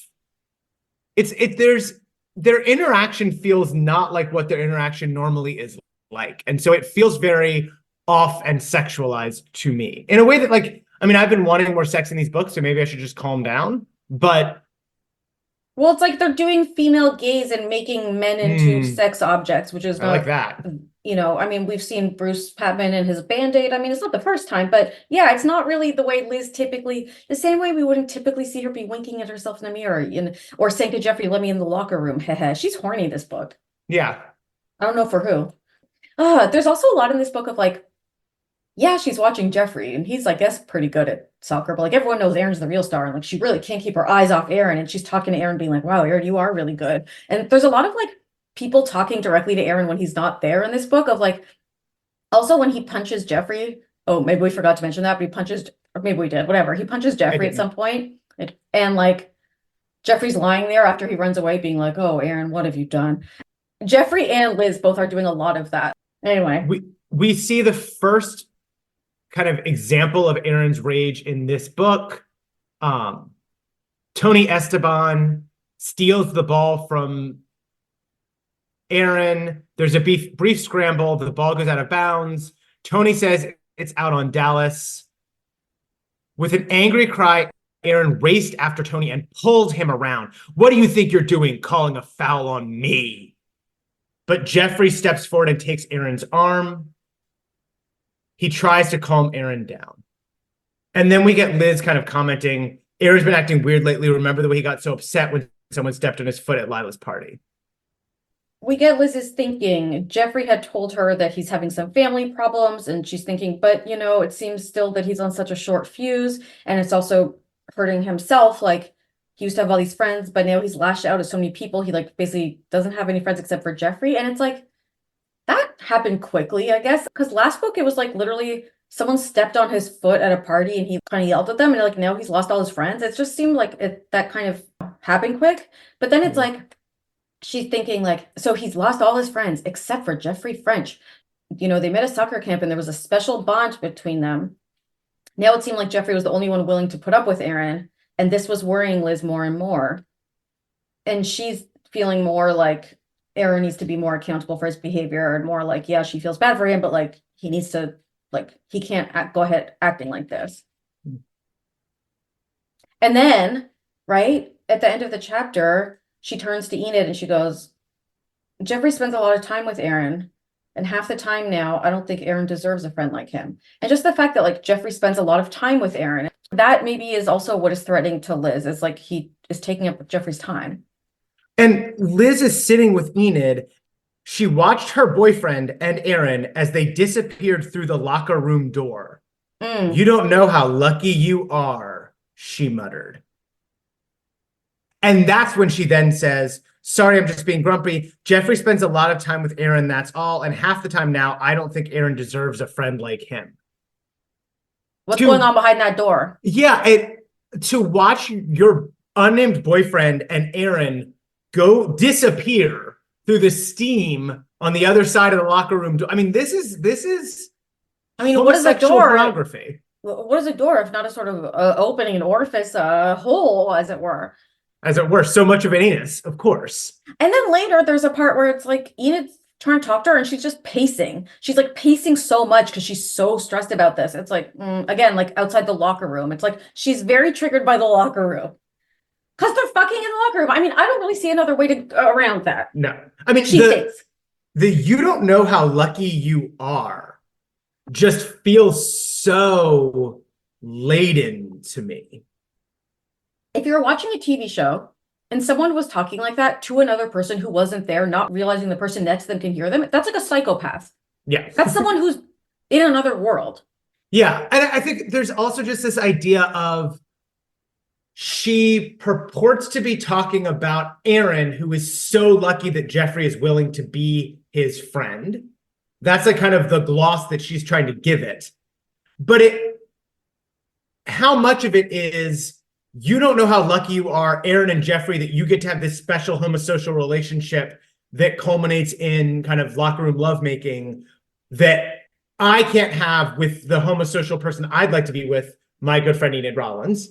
Their interaction feels not like what their interaction normally is like. And so it feels very off and sexualized to me in a way that like, I mean, I've been wanting more sex in these books, so maybe I should just calm down. But well, it's like they're doing female gaze and making men into sex objects, which is not like that. I mean, we've seen Bruce Patman in his Band-Aid. I mean, it's not the first time, but yeah, it's not really the way Liz typically, the same way we wouldn't typically see her be winking at herself in the mirror or saying to Jeffrey, let me in the locker room. She's horny this book. Yeah. I don't know for who. There's also a lot in this book of like, yeah, she's watching Jeffrey and he's, I guess, pretty good at soccer, but like everyone knows Aaron's the real star and like she really can't keep her eyes off Aaron, and she's talking to Aaron being like, wow, Aaron, you are really good. And there's a lot of like people talking directly to Aaron when he's not there in this book of like, also when he punches Jeffrey, Oh, maybe we forgot to mention that, but he punches, or maybe we did, whatever. He punches Jeffrey at some point, and like Jeffrey's lying there after he runs away, being like, "Oh, Aaron, what have you done?" Jeffrey and Liz both are doing a lot of that. Anyway, we see the first kind of example of Aaron's rage in this book. Tony Esteban steals the ball from Aaron. There's a brief scramble. The ball goes out of bounds. Tony says it's out on Dallas. With an angry cry, Aaron raced after Tony and pulled him around. "What do you think you're doing, calling a foul on me?" But Jeffrey steps forward and takes Aaron's arm. He tries to calm Aaron down. And then we get Liz kind of commenting, "Aaron's been acting weird lately. Remember the way he got so upset when someone stepped on his foot at Lila's party?" we get Liz's thinking. Jeffrey had told her that he's having some family problems, and she's thinking, but it seems still that he's on such a short fuse, and it's also hurting himself. Like, he used to have all these friends, but now he's lashed out at so many people. He like basically doesn't have any friends except for Jeffrey. And it's like, that happened quickly, I guess. Because last book, it was like literally someone stepped on his foot at a party and he kind of yelled at them. And like now he's lost all his friends. It just seemed like that kind of happened quick. But then it's like, she's thinking like, so he's lost all his friends except for Jeffrey French. They met at soccer camp and there was a special bond between them. Now it seemed like Jeffrey was the only one willing to put up with Aaron. And this was worrying Liz more and more. And she's feeling more like Aaron needs to be more accountable for his behavior, and more like, yeah, she feels bad for him, but like he needs to, like, he can't go ahead acting like this. And then, right at the end of the chapter, she turns to Enid and she goes, "Jeffrey spends a lot of time with Aaron, and half the time now, I don't think Aaron deserves a friend like him." And just the fact that like Jeffrey spends a lot of time with Aaron, that maybe is also what is threatening to Liz. It's like he is taking up Jeffrey's time. And Liz is sitting with Enid. She watched her boyfriend and Aaron as they disappeared through the locker room door. "You don't know how lucky you are," she muttered. And that's when she then says, "Sorry, I'm just being grumpy. Jeffrey spends a lot of time with Aaron, that's all. And half the time now, I don't think Aaron deserves a friend like him." What's going on behind that door? Yeah, to watch your unnamed boyfriend and Aaron go disappear through the steam on the other side of the locker room door. I mean, this is what is a homosexual door? pornography. What is a door if not a sort of opening, an orifice, a hole, as it were? As it were, so much of an anus, of course. And then later, there's a part where it's like Enid's trying to talk to her and she's just pacing. She's like pacing so much because she's so stressed about this. It's like, again, like outside the locker room. It's like she's very triggered by the locker room. Because they're fucking in the locker room. I mean, I don't really see another way to go around that. No. I mean, she thinks. "You don't know how lucky you are" just feels so laden to me. If you're watching a TV show and someone was talking like that to another person who wasn't there, not realizing the person next to them can hear them, that's like a psychopath. Yeah. That's someone who's in another world. Yeah. And I think there's also just this idea of, she purports to be talking about Aaron, who is so lucky that Jeffrey is willing to be his friend. That's like kind of the gloss that she's trying to give it. But how much of it is, you don't know how lucky you are, Aaron and Jeffrey, that you get to have this special homosocial relationship that culminates in kind of locker room lovemaking that I can't have with the homosocial person I'd like to be with, my good friend Enid Rollins.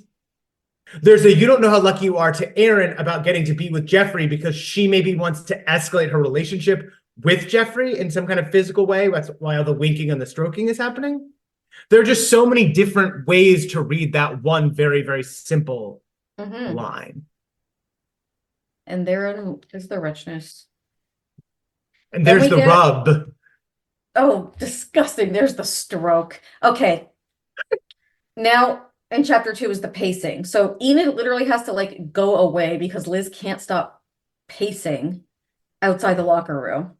There's you don't know how lucky you are to Aaron about getting to be with Jeffrey because she maybe wants to escalate her relationship with Jeffrey in some kind of physical way. That's why all the winking and the stroking is happening. There are just so many different ways to read that one very, very simple line. And therein is the richness. And there's the rub. Oh, disgusting. There's the stroke. Okay. Now, in chapter 2 is the pacing. So Enid literally has to like go away because Liz can't stop pacing outside the locker room.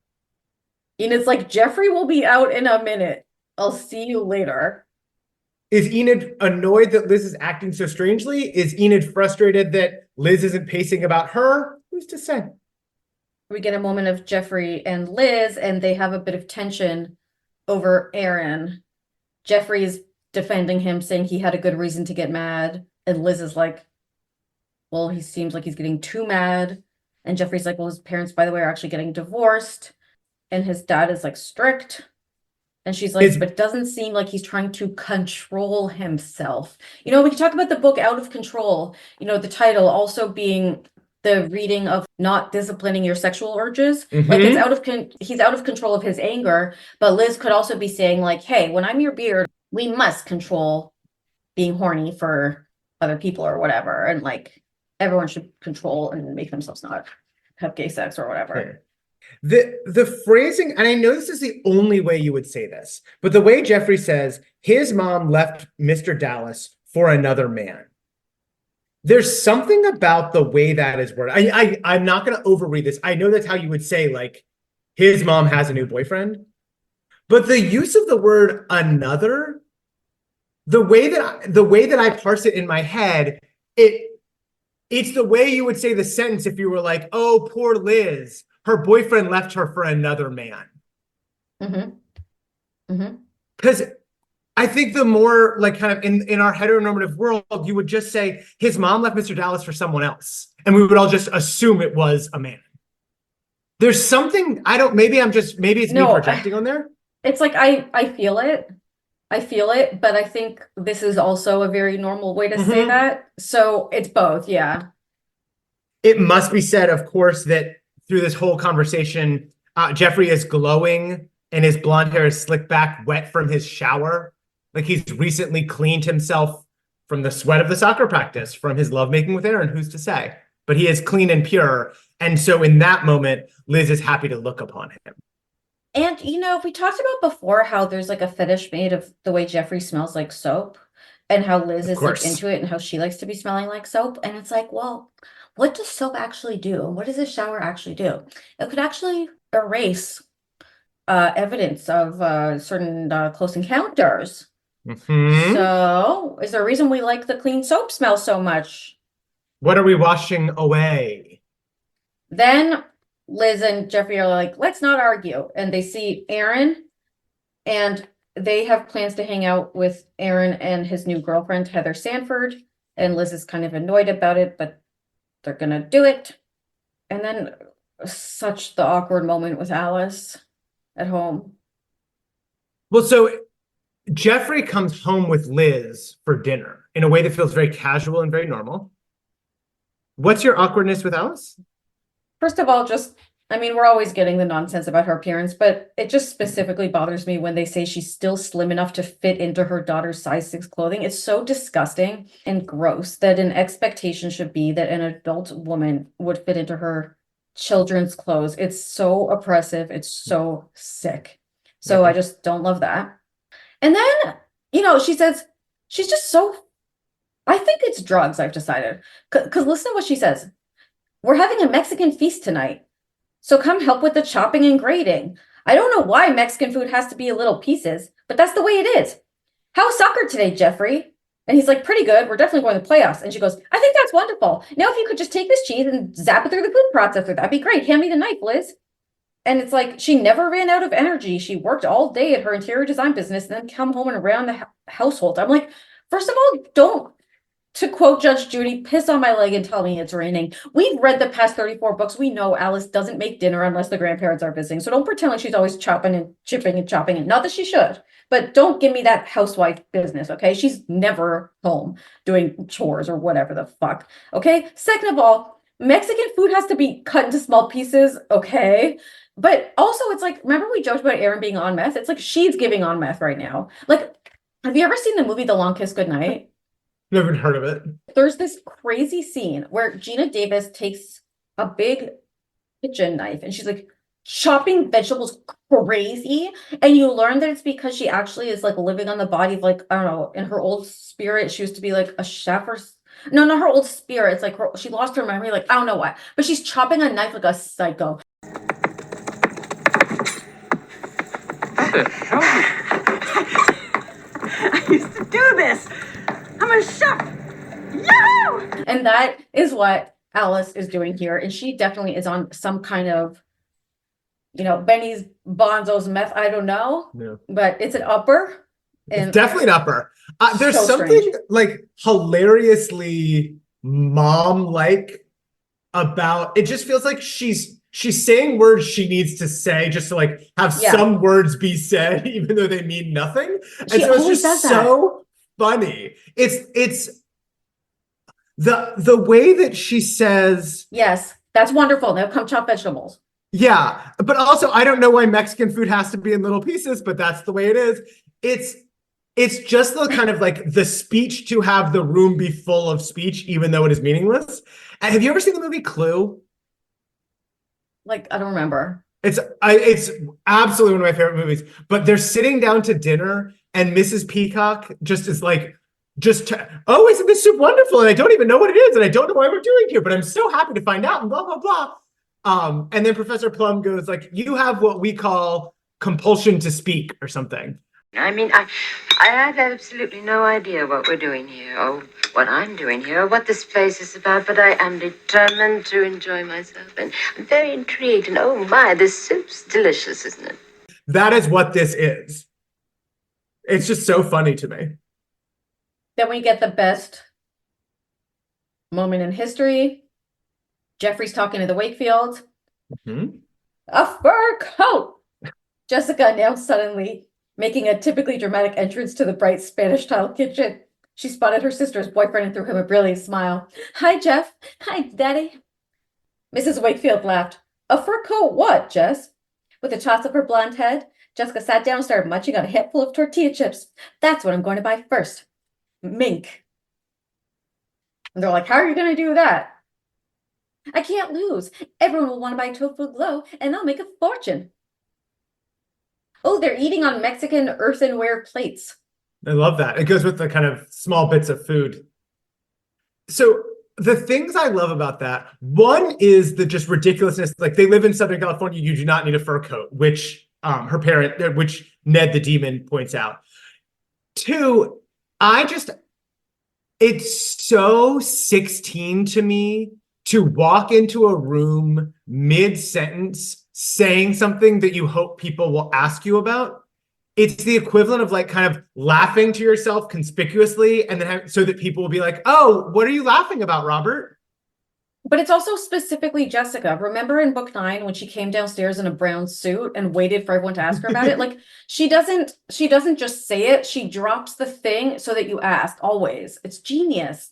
Enid's like, "Jeffrey will be out in a minute. I'll see you later." Is Enid annoyed that Liz is acting so strangely? Is Enid frustrated that Liz isn't pacing about her? Who's to say? We get a moment of Jeffrey and Liz, and they have a bit of tension over Aaron. Jeffrey is defending him, saying he had a good reason to get mad. And Liz is like, well, he seems like he's getting too mad. And Jeffrey's like, well, his parents, by the way, are actually getting divorced. And his dad is like strict. And she's like, but it doesn't seem like he's trying to control himself. You know, we can talk about the book Out of Control, you know, the title also being the reading of not disciplining your sexual urges. Like he's out of control of his anger, but Liz could also be saying like, hey, when I'm your beard, we must control being horny for other people or whatever. And like everyone should control and make themselves not have gay sex or whatever. The phrasing, and I know this is the only way you would say this, but the way Jeffrey says his mom left Mr. Dallas for another man. There's something about the way that is worded. I'm not going to overread this. I know that's how you would say, like, his mom has a new boyfriend. But the use of the word another, the way that I parse it in my head, it's the way you would say the sentence if you were like, oh, poor Liz, her boyfriend left her for another man. Because I think the more like kind of in our heteronormative world, you would just say his mom left Mr. Dallas for someone else. And we would all just assume it was a man. There's something, maybe it's me projecting on there. It's like, I feel it. But I think this is also a very normal way to say that. So it's both. Yeah. It must be said, of course, that through this whole conversation, Jeffrey is glowing and his blonde hair is slicked back, wet from his shower. Like he's recently cleaned himself from the sweat of the soccer practice, from his lovemaking with Aaron, who's to say? But he is clean and pure. And so in that moment, Liz is happy to look upon him. And, you know, we talked about before how there's like a fetish made of the way Jeffrey smells like soap and how Liz is like into it and how she likes to be smelling like soap. And it's like, well, what does soap actually do? What does a shower actually do? It could actually erase evidence of certain close encounters. So is there a reason we like the clean soap smell so much? What are we washing away? Then Liz and Jeffrey are like, let's not argue. And they see Aaron and they have plans to hang out with Aaron and his new girlfriend, Heather Sanford. And Liz is kind of annoyed about it, but they're going to do it. And then such the awkward moment with Alice at home. Well, so Jeffrey comes home with Liz for dinner in a way that feels very casual and very normal. What's your awkwardness with Alice? First of all, we're always getting the nonsense about her appearance, but it just specifically bothers me when they say she's still slim enough to fit into her daughter's size 6 clothing. It's so disgusting and gross that an expectation should be that an adult woman would fit into her children's clothes. It's so oppressive. It's so sick. So I just don't love that. And then, you know, she says, she's just so, I think it's drugs, I've decided. Because listen to what she says. We're having a Mexican feast tonight, so come help with the chopping and grating. I don't know why Mexican food has to be in little pieces, but that's the way it is. How's soccer today, Jeffrey? And he's like, pretty good. We're definitely going to the playoffs. And she goes, I think that's wonderful. Now, if you could just take this cheese and zap it through the food processor, that'd be great. Hand me the knife, Liz. And it's like, she never ran out of energy. She worked all day at her interior design business and then come home and ran the household. I'm like, first of all, don't, to quote Judge Judy, piss on my leg and tell me it's raining. We've read the past 34 books. We know Alice doesn't make dinner unless the grandparents are visiting. So don't pretend like she's always chopping and chipping and chopping. And not that she should, but don't give me that housewife business, okay? She's never home doing chores or whatever the fuck, okay? Second of all, Mexican food has to be cut into small pieces, okay? But also it's like, remember we joked about Aaron being on meth? It's like she's giving on meth right now. Like, have you ever seen the movie The Long Kiss Goodnight? Never heard of it. There's this crazy scene where Gina Davis takes a big kitchen knife and she's like chopping vegetables crazy. And you learn that it's because she actually is like living on the body of like, I don't know, in her old spirit, she used to be like a chef or no, not her old spirit. It's like she lost her memory. Like, I don't know why, but she's chopping a knife like a psycho. What the hell? I used to do this. I'm a chef. Yahoo! And that is what Alice is doing here. And she definitely is on some kind of, you know, Benny's Bonzo's meth. I don't know, but it's an upper. It's And definitely an upper. There's so something strange. like hilariously mom-like about it. Just feels like she's saying words she needs to say just to like have Yeah, some words be said, even though they mean nothing. And she so it's always does just that. so funny. It's the way that she says, Yes, that's wonderful. Now come chop vegetables. yeah, but also I don't know why Mexican food has to be in little pieces, but that's the way it is. It's it's just the kind of like the speech to have the room be full of speech, even though it is meaningless. And have you ever seen the movie Clue? Like, I don't remember. It's absolutely one of my favorite movies. But they're sitting down to dinner, and Mrs. Peacock just is like, oh, isn't this soup wonderful? And I don't even know what it is, and I don't know why we're doing here, but I'm so happy to find out, and blah blah blah. And then Professor Plum goes like, "You have what we call compulsion to speak, or something." I mean, I have absolutely no idea what we're doing here, or what I'm doing here, or what this place is about, but I am determined to enjoy myself, and I'm very intrigued, and oh my, this soup's delicious, isn't it? That is what this is. It's just so funny to me. Then we get the best moment in history. Jeffrey's talking to the Wakefields. Mhm. A fur coat! Jessica announced suddenly, making a typically dramatic entrance to the bright Spanish-style kitchen. She spotted her sister's boyfriend and threw him a brilliant smile. Hi, Jeff. Hi, Daddy. Mrs. Wakefield laughed. A fur coat what, Jess? With a toss of her blonde head, Jessica sat down and started munching on a handful of tortilla chips. That's what I'm going to buy first. Mink. And they're like, how are you going to do that? I can't lose. Everyone will want to buy Tofu-Glo, and I'll make a fortune. Oh, they're eating on Mexican earthenware plates. I love that. It goes with the kind of small bits of food. So the things I love about that, one is the just ridiculousness. Like they live in Southern California, you do not need a fur coat, which her parent, which Ned the Demon points out. Two, I just, it's so 16 to me to walk into a room mid-sentence saying something that you hope people will ask you about. It's the equivalent of like kind of laughing to yourself conspicuously and then so that people will be like, oh, what are you laughing about, Robert? But it's also specifically Jessica. Remember in book 9 when she came downstairs in a brown suit and waited for everyone to ask her about it? Like she doesn't just say it, she drops the thing so that you ask always. It's genius.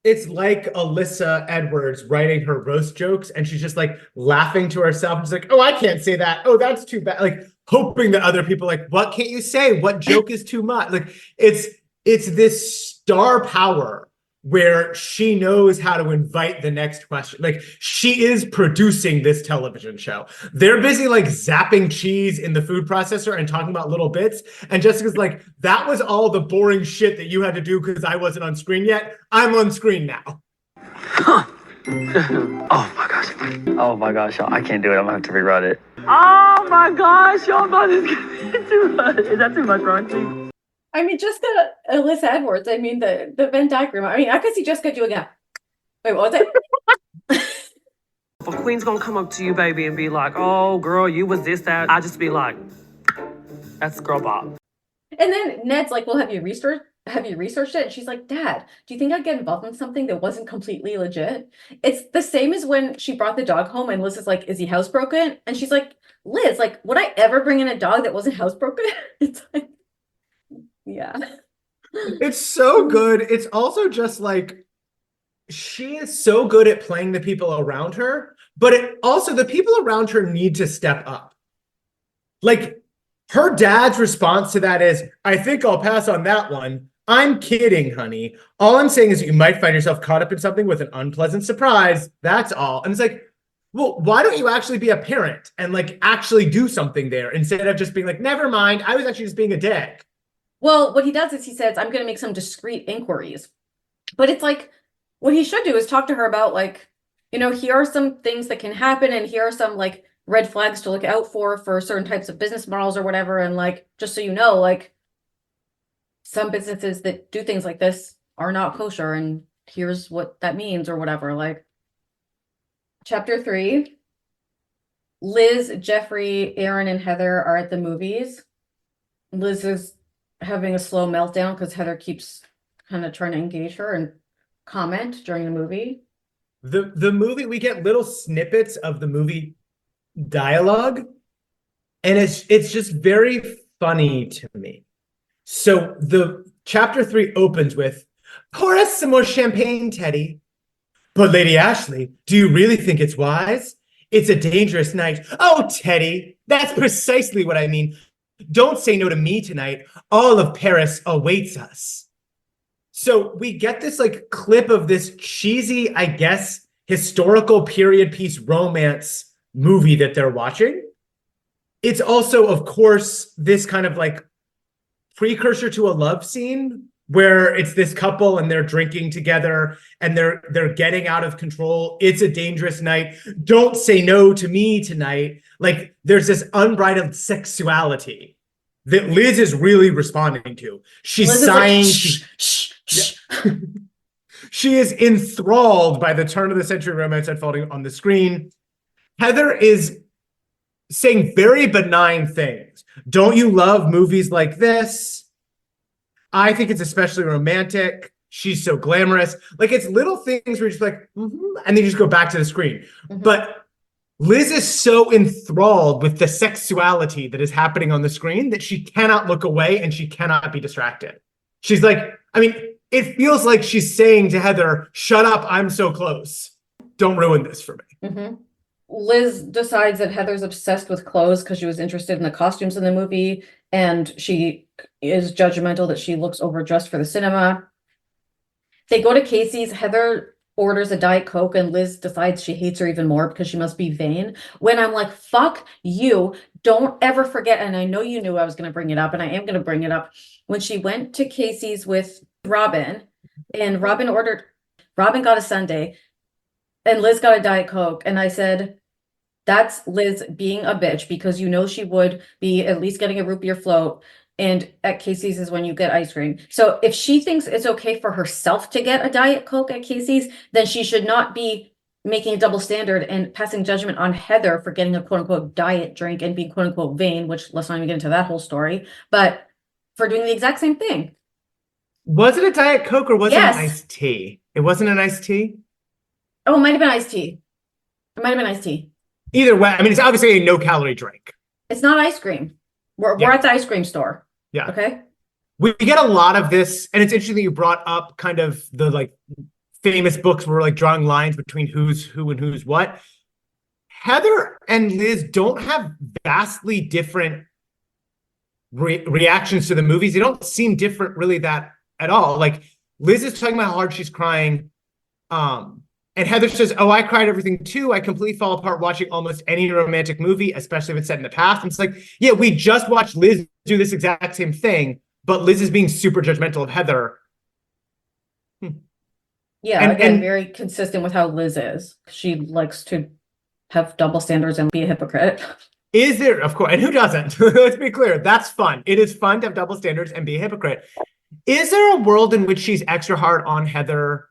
It's like Alyssa Edwards writing her roast jokes and she's just like laughing to herself. She's like, oh, I can't say that. Oh, that's too bad. Like hoping that other people like, what can't you say? What joke is too much? Like it's this star power where she knows how to invite the next question. Like she is producing this television show. They're busy like zapping cheese in the food processor and talking about little bits. And Jessica's like, that was all the boring shit that you had to do because I wasn't on screen yet. I'm on screen now. Oh my gosh. Oh my gosh, y'all. I can't do it. I'm gonna have to rewrite it. Oh my gosh, y'all thought this could be too much. Is that too much, Ron? I mean, Jessica, Alyssa Edwards, I mean, the Venn diagram. I mean, I could see Jessica doing that. Wait, what was it? If a queen's gonna come up to you, baby, and be like, oh, girl, you was this, that, I just be like, that's girl Bob. And then Ned's like, well, have you researched it? And she's like, Dad, do you think I'd get involved in something that wasn't completely legit? It's the same as when she brought the dog home and Liz is like, is he housebroken? And she's like, Liz, like, would I ever bring in a dog that wasn't housebroken? It's like, yeah. It's so good. It's also just like she is so good at playing the people around her, but also the people around her need to step up. Like her dad's response to that is, I think I'll pass on that one. I'm kidding, honey. All I'm saying is that you might find yourself caught up in something with an unpleasant surprise. That's all. And it's like, well, why don't you actually be a parent and like actually do something there instead of just being like, never mind, I was actually just being a dick. Well, what he does is he says, I'm going to make some discreet inquiries. But it's like, what he should do is talk to her about like, you know, here are some things that can happen and here are some like red flags to look out for certain types of business models or whatever. And like, just so you know, like some businesses that do things like this are not kosher and here's what that means or whatever. Like chapter 3, Liz, Jeffrey, Aaron, and Heather are at the movies. Liz is having a slow meltdown because Heather keeps kind of trying to engage her and comment during the movie. The movie, we get little snippets of the movie dialogue, and it's just very funny to me. So the chapter 3 opens with, "Pour us some more champagne, Teddy." "But Lady Ashley, do you really think it's wise? It's a dangerous night." "Oh, Teddy, that's precisely what I mean. Don't say no to me tonight. All of Paris awaits us." So we get this like clip of this cheesy, I guess, historical period piece romance movie that they're watching. It's also, of course, this kind of like precursor to a love scene where it's this couple and they're drinking together and they're getting out of control. It's a dangerous night. Don't say no to me tonight. Like there's this unbridled sexuality that Liz is really responding to. She's Liz is sighing. like, shh, shh, shh. She is enthralled by the turn of the century romance unfolding on the screen. Heather is saying very benign things. "Don't you love movies like this? I think it's especially romantic. She's so glamorous." Like it's little things where you're just like, and then you just go back to the screen. But Liz is so enthralled with the sexuality that is happening on the screen that she cannot look away and she cannot be distracted. She's like, I mean, it feels like she's saying to Heather, "Shut up, I'm so close. Don't ruin this for me." Liz decides that Heather's obsessed with clothes because she was interested in the costumes in the movie, and she is judgmental that she looks overdressed for the cinema. They go to Casey's. Heather orders a Diet Coke, and Liz decides she hates her even more because she must be vain. When I'm like, fuck you, don't ever forget, and I know you knew I was going to bring it up, and I am going to bring it up, when she went to Casey's with Robin, and Robin got a sundae, and Liz got a Diet Coke, and I said, that's Liz being a bitch, because you know she would be at least getting a root beer float, and at Casey's is when you get ice cream. So if she thinks it's okay for herself to get a Diet Coke at Casey's, then she should not be making a double standard and passing judgment on Heather for getting a quote unquote diet drink and being quote unquote vain, which let's not even get into that whole story, but for doing the exact same thing. Was it a Diet Coke or was Yes. it an iced tea? It wasn't an iced tea? Oh, it might have been iced tea. It might have been iced tea. Either way, I mean, it's obviously a no-calorie drink. It's not ice cream. We're at the ice cream store. Yeah. Okay. We get a lot of this, and it's interesting that you brought up kind of the like famous books where we're like drawing lines between who's who and who's what. Heather and Liz don't have vastly different reactions to the movies. They don't seem different really that at all. Like Liz is talking about how hard she's crying. And Heather says, "Oh, I cried everything too. I completely fall apart watching almost any romantic movie, especially if it's set in the past." And it's like, yeah, we just watched Liz do this exact same thing, but Liz is being super judgmental of Heather. Yeah, And- again, and- very consistent with how Liz is. She likes to have double standards and be a hypocrite. Is there, of course, and who doesn't? Let's be clear, that's fun. It is fun to have double standards and be a hypocrite. Is there a world in which she's extra hard on Heather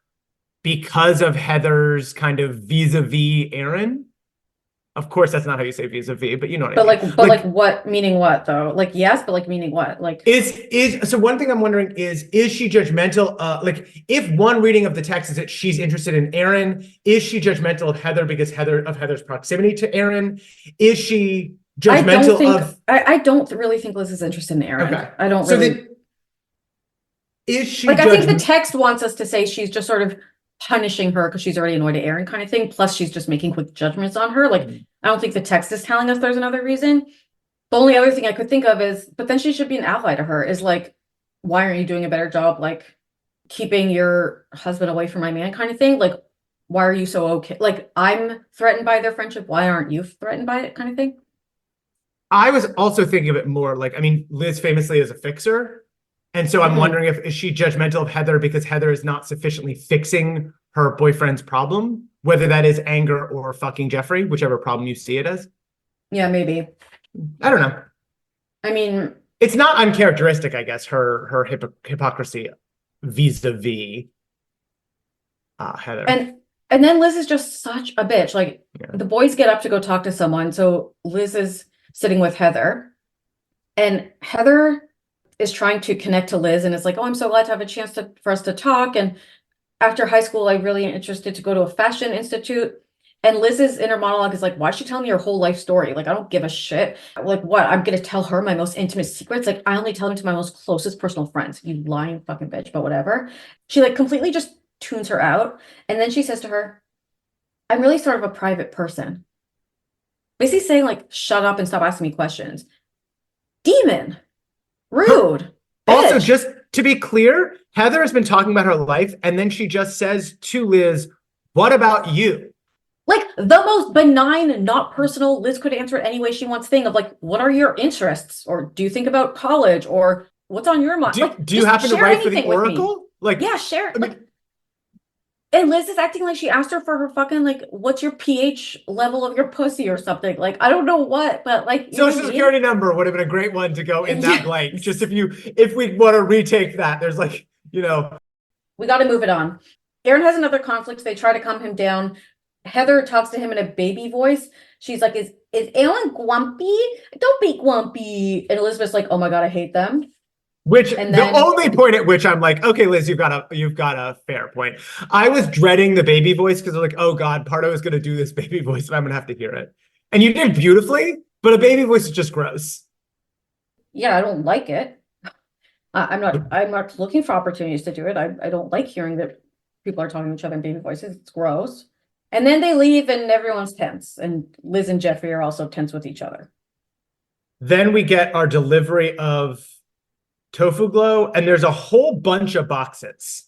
because of Heather's kind of vis-a-vis Aaron? Of course, that's not how you say vis-a-vis, but you know what I mean. But like what, meaning what though? Like, yes, but like meaning what? Like, So one thing I'm wondering is she judgmental? Like if one reading of the text is that she's interested in Aaron, is she judgmental of Heather because of Heather's proximity to Aaron? Is she judgmental I don't really think Liz is interested in Aaron. Okay. I don't So really. then, is she Like, I think the text wants us to say she's just sort of punishing her because she's already annoyed at Aaron kind of thing. Plus she's just making quick judgments on her. Like, I don't think the text is telling us there's another reason. The only other thing I could think of is, but then she should be an ally to her, is like, why aren't you doing a better job, like keeping your husband away from my man kind of thing? Like, why are you so okay? Like, I'm threatened by their friendship. Why aren't you threatened by it kind of thing? I was also thinking of it more like, I mean, Liz famously is a fixer. And so I'm wondering is she judgmental of Heather because Heather is not sufficiently fixing her boyfriend's problem, whether that is anger or fucking Jeffrey, whichever problem you see it as. Yeah, maybe. I don't know. I mean, It's not uncharacteristic, I guess, her hypocrisy vis-a-vis Heather. and then Liz is just such a bitch. Like, Yeah. the boys get up to go talk to someone, so Liz is sitting with Heather, and Heather is trying to connect to Liz and is like, oh, I'm so glad to have a chance for us to talk. And after high school, I'm really interested to go to a fashion institute. And Liz's inner monologue is like, why'd she tell me your whole life story? Like, I don't give a shit. Like, what? I'm gonna tell her my most intimate secrets? Like, I only tell them to my most closest personal friends. You lying fucking bitch, but whatever. She like completely just tunes her out. And then she says to her, I'm really sort of a private person. Basically saying like, shut up and stop asking me questions. Demon. Rude. Also, Bitch. just to be clear, Heather has been talking about her life, and then she just says to Liz, what about you? Like the most benign, not personal, Liz could answer it any way she wants thing of like, what are your interests? Or do you think about college? Or what's on your mind? Do you happen to write for the anything with me. Oracle? Like, Yeah, share. I mean, Like, and Liz is acting like she asked her for her fucking like, what's your pH level of your pussy or something? Like, I don't know what, but like, you know what Social I mean? Security number would have been a great one to go in that Yes. blank. Just if we want to retake that, there's like, you know. We got to move it on. Aaron has another conflict. They try to calm him down. Heather talks to him in a baby voice. She's like, is Aaron grumpy? Don't be grumpy. And Elizabeth's like, oh my God, I hate them. Which And the then- only point at which I'm like, okay, Liz, you've got a fair point. I was dreading the baby voice because I'm like, oh God, Pardo is going to do this baby voice and I'm going to have to hear it. And you did beautifully, but a baby voice is just gross. Yeah, I don't like it. I'm not looking for opportunities to do it. I don't like hearing that people are talking to each other in baby voices. It's gross. And then they leave and everyone's tense. And Liz and Jeffrey are also tense with each other. Then we get our delivery of Tofu-Glo, and there's a whole bunch of boxes.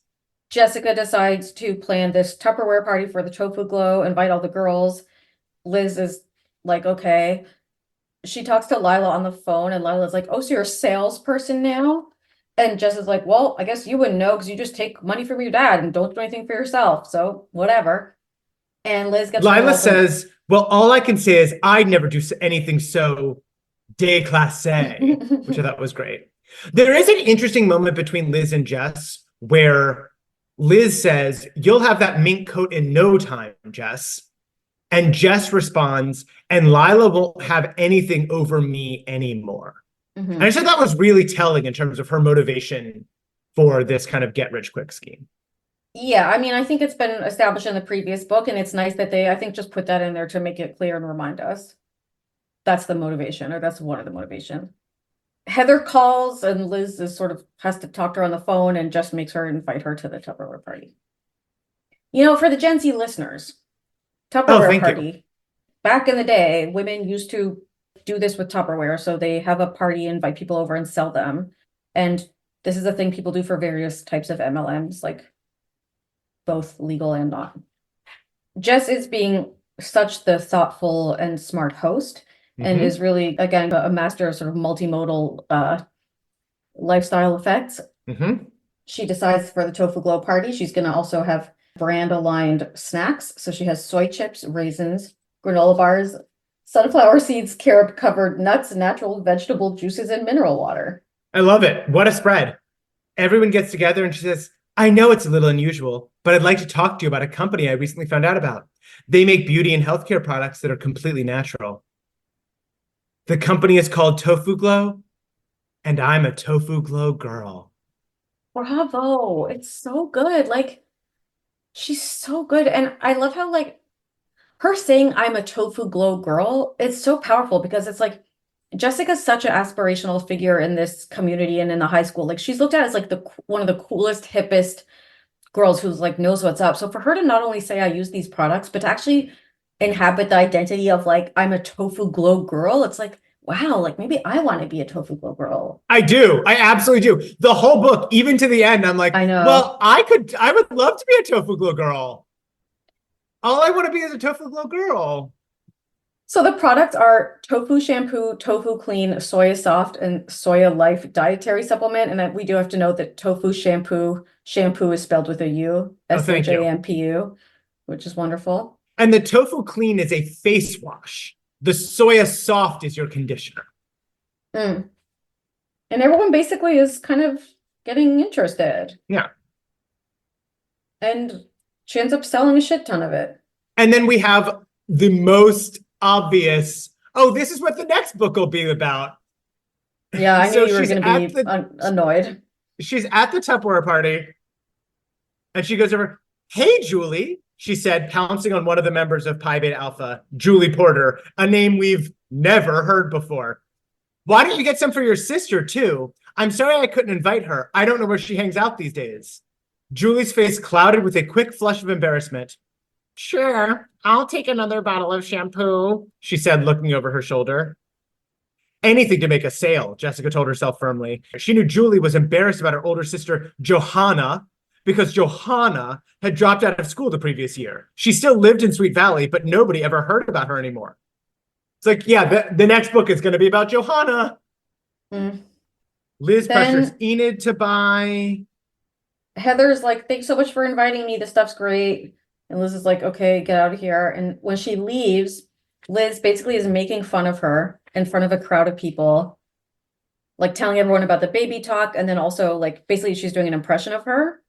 Jessica decides to plan this Tupperware party for the Tofu-Glo, invite all the girls. Liz is like, okay. She talks to Lila on the phone, and Lila's like, oh, so you're a salesperson now? And Jess is like, well, I guess you wouldn't know because you just take money from your dad and don't do anything for yourself. So whatever. And Liz gets Lila says, well, all I can say is I'd never do anything so déclassé, which I thought was great. There is an interesting moment between Liz and Jess where Liz says, you'll have that mink coat in no time, Jess. And Jess responds, and Lila won't have anything over me anymore. Mm-hmm. And I said that was really telling in terms of her motivation for this kind of get-rich-quick scheme. Yeah, I mean, I think it's been established in the previous book, and it's nice that they, I think, just put that in there to make it clear and remind us. That's the motivation, or that's one of the motivation. Heather calls, and Liz is sort of has to talk to her on the phone and just makes her invite her to the Tupperware party. You know, for the Gen Z listeners, Tupperware party. Back in the day, women used to do this with Tupperware. So they have a party, invite people over and sell them. And this is a thing people do for various types of MLMs, like both legal and not. Jess is being such the thoughtful and smart host and is really, again, a master of sort of multimodal lifestyle effects. She decides for the Tofu-Glo party, she's going to also have brand aligned snacks. So she has soy chips, raisins, granola bars, sunflower seeds, carob covered nuts, natural vegetable juices, and mineral water. I love it. What a spread. Everyone gets together and she says, I know it's a little unusual, but I'd like to talk to you about a company I recently found out about. They make beauty and healthcare products that are completely natural. The company is called Tofu-Glo, and I'm a Tofu-Glo girl. Bravo. It's so good. Like, she's so good. And I love how, like, her saying I'm a Tofu-Glo girl, it's so powerful because it's like Jessica's such an aspirational figure in this community and in the high school. Like, she's looked at as like one of the coolest, hippest girls who's like knows what's up. So for her to not only say I use these products, but to actually inhabit the identity of like I'm a Tofu-Glo girl, it's like, wow, like maybe I want to be a Tofu-Glo girl. I do. I absolutely do. The whole book, even to the end, I'm like, I know. Well, I would love to be a Tofu-Glo girl. All I want to be is a Tofu-Glo girl. So the products are tofu shampoo, tofu clean, soya soft, and soya life dietary supplement. And we do have to note that tofu shampoo is spelled with a U, SHAMPU, which is wonderful. And the tofu clean is a face wash. The soya soft is your conditioner. And everyone basically is kind of getting interested. Yeah. And she ends up selling a shit ton of it. And then we have the most obvious, oh, this is what the next book will be about. Yeah, I knew So you were she's going to at be the annoyed. she's at the Tupperware party, and she goes over, "Hey, Julie," she said, pouncing on one of the members of Pi Beta Alpha, Julie Porter, a name we've never heard before. "Why don't you get some for your sister, too? I'm sorry I couldn't invite her. I don't know where she hangs out these days." Julie's face clouded with a quick flush of embarrassment. "Sure, I'll take another bottle of shampoo," she said, looking over her shoulder. Anything to make a sale, Jessica told herself firmly. She knew Julie was embarrassed about her older sister, Johanna, because Johanna had dropped out of school the previous year. She still lived in Sweet Valley, but nobody ever heard about her anymore. It's like, yeah, the next book is going to be about Johanna. Mm. Liz pressures Then Enid to buy. Heather's like, thanks so much for inviting me. This stuff's great. And Liz is like, okay, get out of here. And when she leaves, Liz basically is making fun of her in front of a crowd of people, like telling everyone about the baby talk. And then also, like, basically, she's doing an impression of her.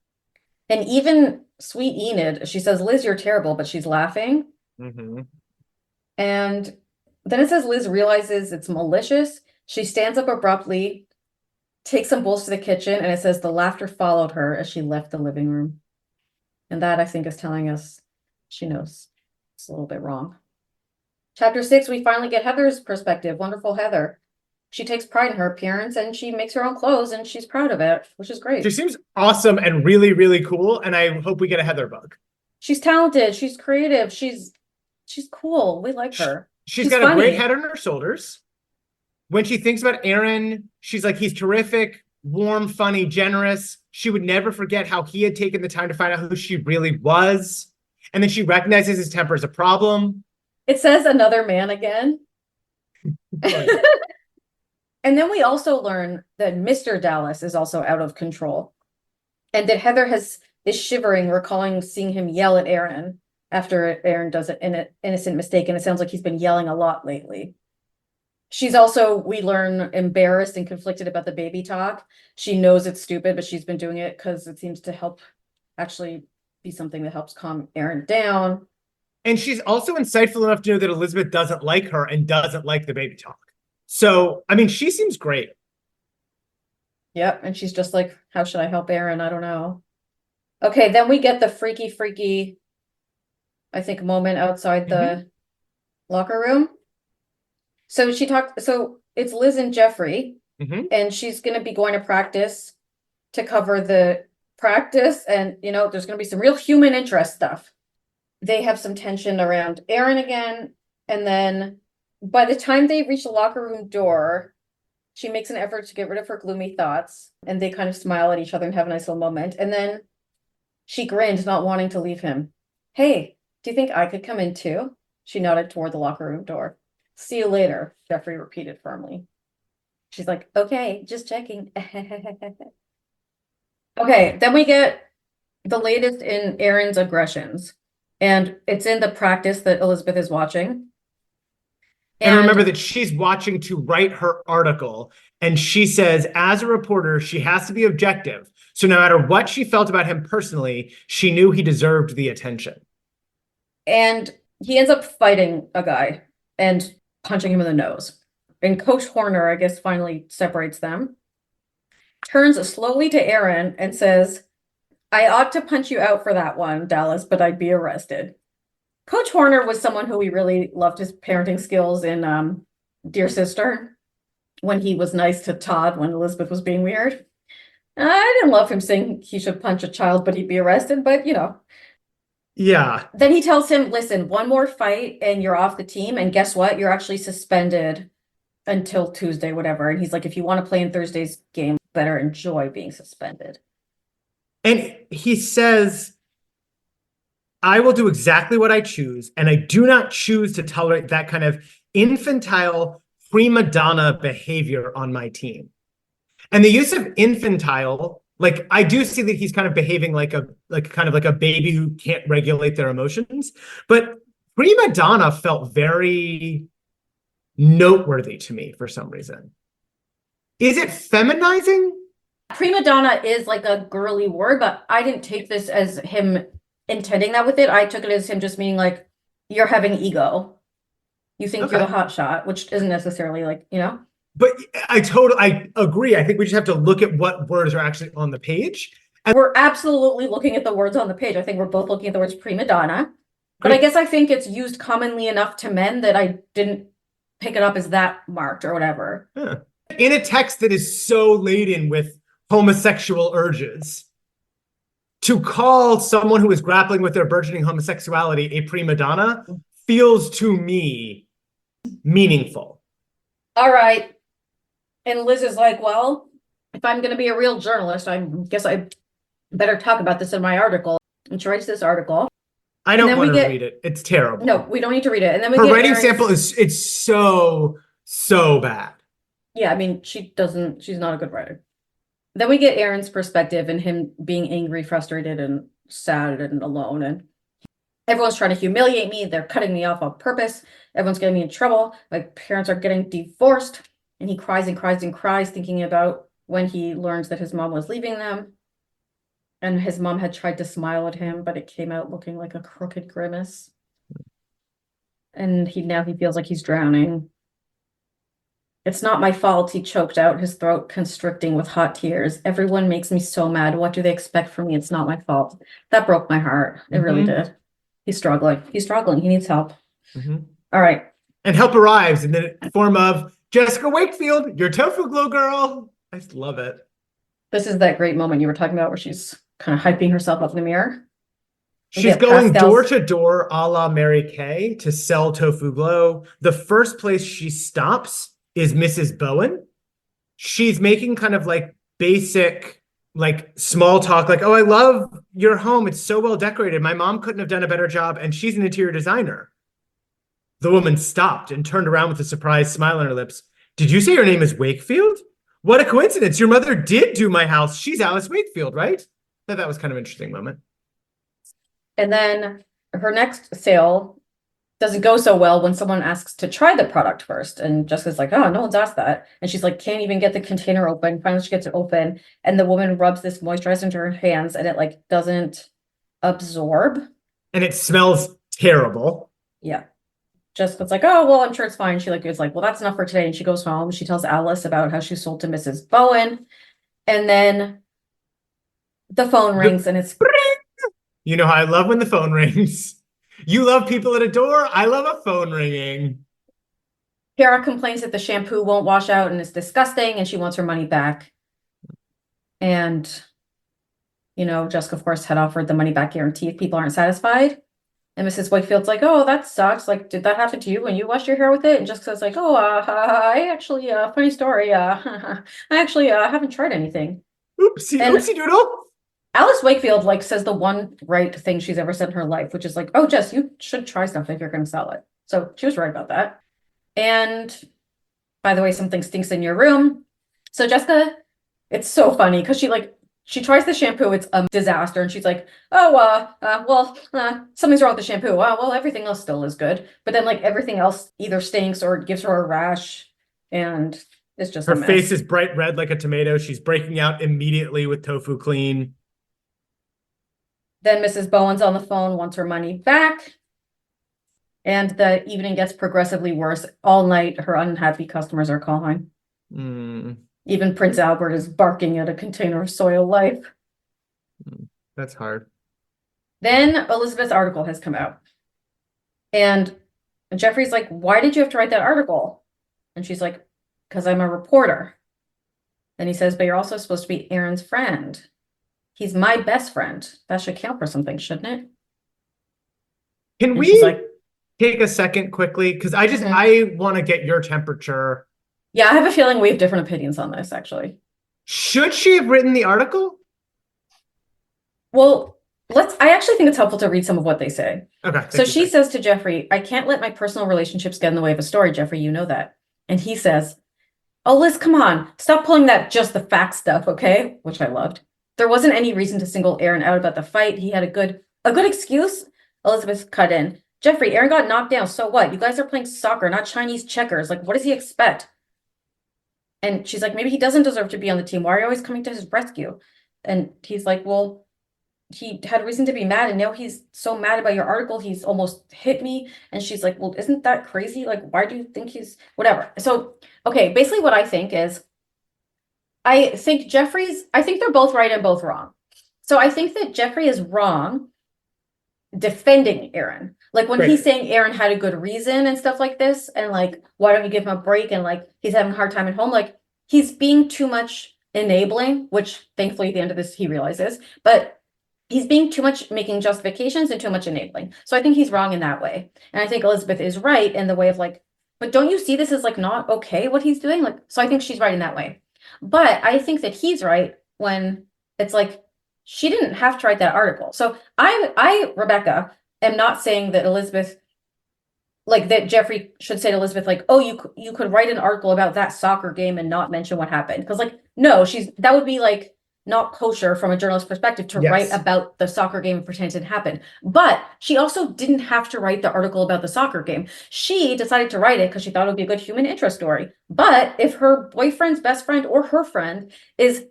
And even sweet Enid, she says, Liz, you're terrible, but she's laughing. Mm-hmm. And then it says Liz realizes it's malicious. She stands up abruptly, takes some bowls to the kitchen, and it says the laughter followed her as she left the living room. And that, I think, is telling us she knows it's a little bit wrong. Chapter 6, we finally get Heather's perspective. Wonderful Heather. She takes pride in her appearance and she makes her own clothes and she's proud of it, which is great. She seems awesome and really, really cool. And I hope we get a Heather book. She's talented. She's creative. She's cool. We like her. She's got funny. a great head on her shoulders. When she thinks about Aaron, she's like, he's terrific, warm, funny, generous. She would never forget how he had taken the time to find out who she really was. And then she recognizes his temper as a problem. It says another man again. And then we also learn that Mr. Dallas is also out of control. And that Heather is shivering, recalling seeing him yell at Aaron after Aaron does an innocent mistake. And it sounds like he's been yelling a lot lately. She's also, we learn, embarrassed and conflicted about the baby talk. She knows it's stupid, but she's been doing it because it seems to help actually be something that helps calm Aaron down. And she's also insightful enough to know that Elizabeth doesn't like her and doesn't like the baby talk. So, I mean, she seems great. Yep. And she's just like, how should I help Aaron? I don't know. Okay, then we get the freaky, I think, moment outside the locker room. So it's Liz and Jeffrey, and she's going to be going to practice to cover the practice. And, there's going to be some real human interest stuff. They have some tension around Aaron again. And then by the time they reach the locker room door, she makes an effort to get rid of her gloomy thoughts. And they kind of smile at each other and have a nice little moment. And then she grinned, not wanting to leave him. Hey, do you think I could come in too? She nodded toward the locker room door. See you later, Jeffrey repeated firmly. She's like, okay, just checking. Okay, then we get the latest in Aaron's aggressions. And it's in the practice that Elizabeth is watching. And remember that she's watching to write her article. And she says, as a reporter, she has to be objective. So no matter what she felt about him personally, she knew he deserved the attention. And he ends up fighting a guy and punching him in the nose. And Coach Horner, I guess, finally separates them. Turns slowly to Aaron and says, I ought to punch you out for that one, Dallas, but I'd be arrested. Coach Horner was someone who we really loved his parenting skills in Dear Sister, when he was nice to Todd when Elizabeth was being weird. I didn't love him saying he should punch a child, but he'd be arrested, but Yeah. Then he tells him, listen, one more fight and you're off the team. And guess what? You're actually suspended until Tuesday, whatever. And he's like, if you want to play in Thursday's game, better enjoy being suspended. And he says, I will do exactly what I choose, and I do not choose to tolerate that kind of infantile prima donna behavior on my team. And the use of infantile, like, I do see that he's kind of behaving like a baby who can't regulate their emotions, but prima donna felt very noteworthy to me for some reason. Is it feminizing? Prima donna is like a girly word, but I didn't take this as him intending that with it. I took it as him just meaning like, you're having ego. You think you're the hot shot, which isn't necessarily like, But I agree. I think we just have to look at what words are actually on the page. We're absolutely looking at the words on the page. I think we're both looking at the words prima donna. But I Great. guess I think it's used commonly enough to men that I didn't pick it up as that marked or whatever. Huh. In a text that is so laden with homosexual urges, to call someone who is grappling with their burgeoning homosexuality a prima donna feels to me meaningful. All right. And Liz is like, well, if I'm going to be a real journalist, I guess I better talk about this in my article. And she writes this article. I don't want to read it. It's terrible. No, we don't need to read it. And then we Her get writing Erin's... sample it's so bad. Yeah, I mean, she's not a good writer. Then we get Erin's perspective and him being angry, frustrated, and sad and alone. And everyone's trying to humiliate me. They're cutting me off on purpose. Everyone's getting me in trouble. My parents are getting divorced. And he cries and cries and cries, thinking about when he learns that his mom was leaving them. And his mom had tried to smile at him, but it came out looking like a crooked grimace. And now he feels like he's drowning. It's not my fault, he choked out, his throat constricting with hot tears. Everyone makes me so mad. What do they expect from me? It's not my fault. That broke my heart. It really did. He's struggling. He needs help. All right. And help arrives in the form of Jessica Wakefield, your Tofu-Glo girl. I just love it. This is that great moment you were talking about where she's kind of hyping herself up in the mirror. She's going door to door a la Mary Kay to sell Tofu-Glo. The first place she stops is Mrs. Bowen. She's making kind of like basic, like small talk, like, oh, I love your home. It's so well decorated. My mom couldn't have done a better job. And she's an interior designer. The woman stopped and turned around with a surprised smile on her lips. Did you say your name is Wakefield? What a coincidence. Your mother did do my house. She's Alice Wakefield, right? I thought that was kind of an interesting moment. And then her next sale doesn't go so well when someone asks to try the product first. And Jessica's like, oh, no one's asked that. And she's like, can't even get the container open. Finally, she gets it open. And the woman rubs this moisturizer into her hands and it like doesn't absorb. And it smells terrible. Yeah. Jessica's like, oh, well, I'm sure it's fine. She like is like, well, that's enough for today. And she goes home. She tells Alice about how she sold to Mrs. Bowen. And then the phone rings and it's... You know how I love when the phone rings. You love people at a door. I love a phone ringing. Kara complains that the shampoo won't wash out and it's disgusting and she wants her money back. And, you know, Jessica, of course, had offered the money back guarantee if people aren't satisfied. And Mrs. Wakefield's like, oh, that sucks. Like, did that happen to you when you washed your hair with it? And Jessica's like, oh, I actually, funny story. I actually haven't tried anything. Oopsie doodle. Alice Wakefield like says the one right thing she's ever said in her life, which is like, oh, Jess, you should try stuff if you're going to sell it. So she was right about that. And by the way, something stinks in your room. So Jessica, it's so funny because she tries the shampoo. It's a disaster. And she's like, oh, something's wrong with the shampoo. Well, everything else still is good. But then like everything else either stinks or gives her a rash. And it's just her face is bright red like a tomato. She's breaking out immediately with Tofu Clean. Then Mrs. Bowen's on the phone, wants her money back. And the evening gets progressively worse. All night, her unhappy customers are calling. Even Prince Albert is barking at a container of Soil Life. That's hard. Then Elizabeth's article has come out. And Jeffrey's like, why did you have to write that article? And she's like, because I'm a reporter. Then he says, but you're also supposed to be Erin's friend. He's my best friend. That should count for something, shouldn't it? Can we take a second quickly? Because I want to get your temperature. Yeah, I have a feeling we have different opinions on this, actually. Should she have written the article? Well, I actually think it's helpful to read some of what they say. Okay. So she says to Jeffrey, I can't let my personal relationships get in the way of a story, Jeffrey, you know that. And he says, oh, Liz, come on. Stop pulling that just the fact stuff, okay? Which I loved. There wasn't any reason to single Erin out about the fight. He had a good excuse. Elizabeth cut in. Jeffrey, Erin got knocked down. So what? You guys are playing soccer, not Chinese checkers. Like, what does he expect? And she's like, maybe he doesn't deserve to be on the team. Why are you always coming to his rescue? And he's like, well, he had reason to be mad, and now he's so mad about your article, he's almost hit me. And she's like, well, isn't that crazy? Like, why do you think he's whatever? So, okay, basically what I think is, I think they're both right and both wrong. So I think that Jeffrey is wrong defending Aaron. Like when he's saying Aaron had a good reason and stuff like this, and like, why don't you give him a break? And like, he's having a hard time at home. Like, he's being too much enabling, which thankfully at the end of this he realizes, but he's being too much making justifications and too much enabling. So I think he's wrong in that way. And I think Elizabeth is right in the way of like, but don't you see this as like not okay what he's doing? Like, so I think she's right in that way. But I think that he's right when it's like, she didn't have to write that article. So Rebecca, am not saying that Elizabeth, like that Jeffrey should say to Elizabeth, like, oh, you could write an article about that soccer game and not mention what happened. Because like, no, that would be like not kosher from a journalist perspective to write about the soccer game and pretend it didn't happen. But she also didn't have to write the article about the soccer game. She decided to write it because she thought it would be a good human interest story. But if her boyfriend's best friend or her friend is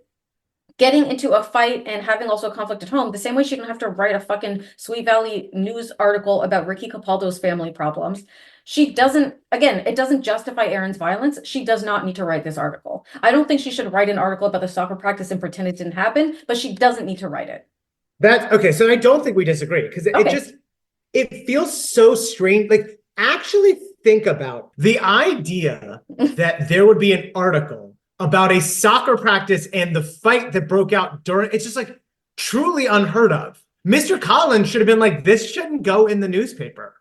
getting into a fight and having also a conflict at home, the same way she didn't have to write a fucking Sweet Valley News article about Ricky Capaldo's family problems. She doesn't, again, it doesn't justify Aaron's violence. She does not need to write this article. I don't think she should write an article about the soccer practice and pretend it didn't happen, but she doesn't need to write it. That's okay. So I don't think we disagree because it feels so strange. Like, actually think about the idea that there would be an article about a soccer practice and the fight that broke out during, it's just like truly unheard of. Mr. Collins should have been like, this shouldn't go in the newspaper.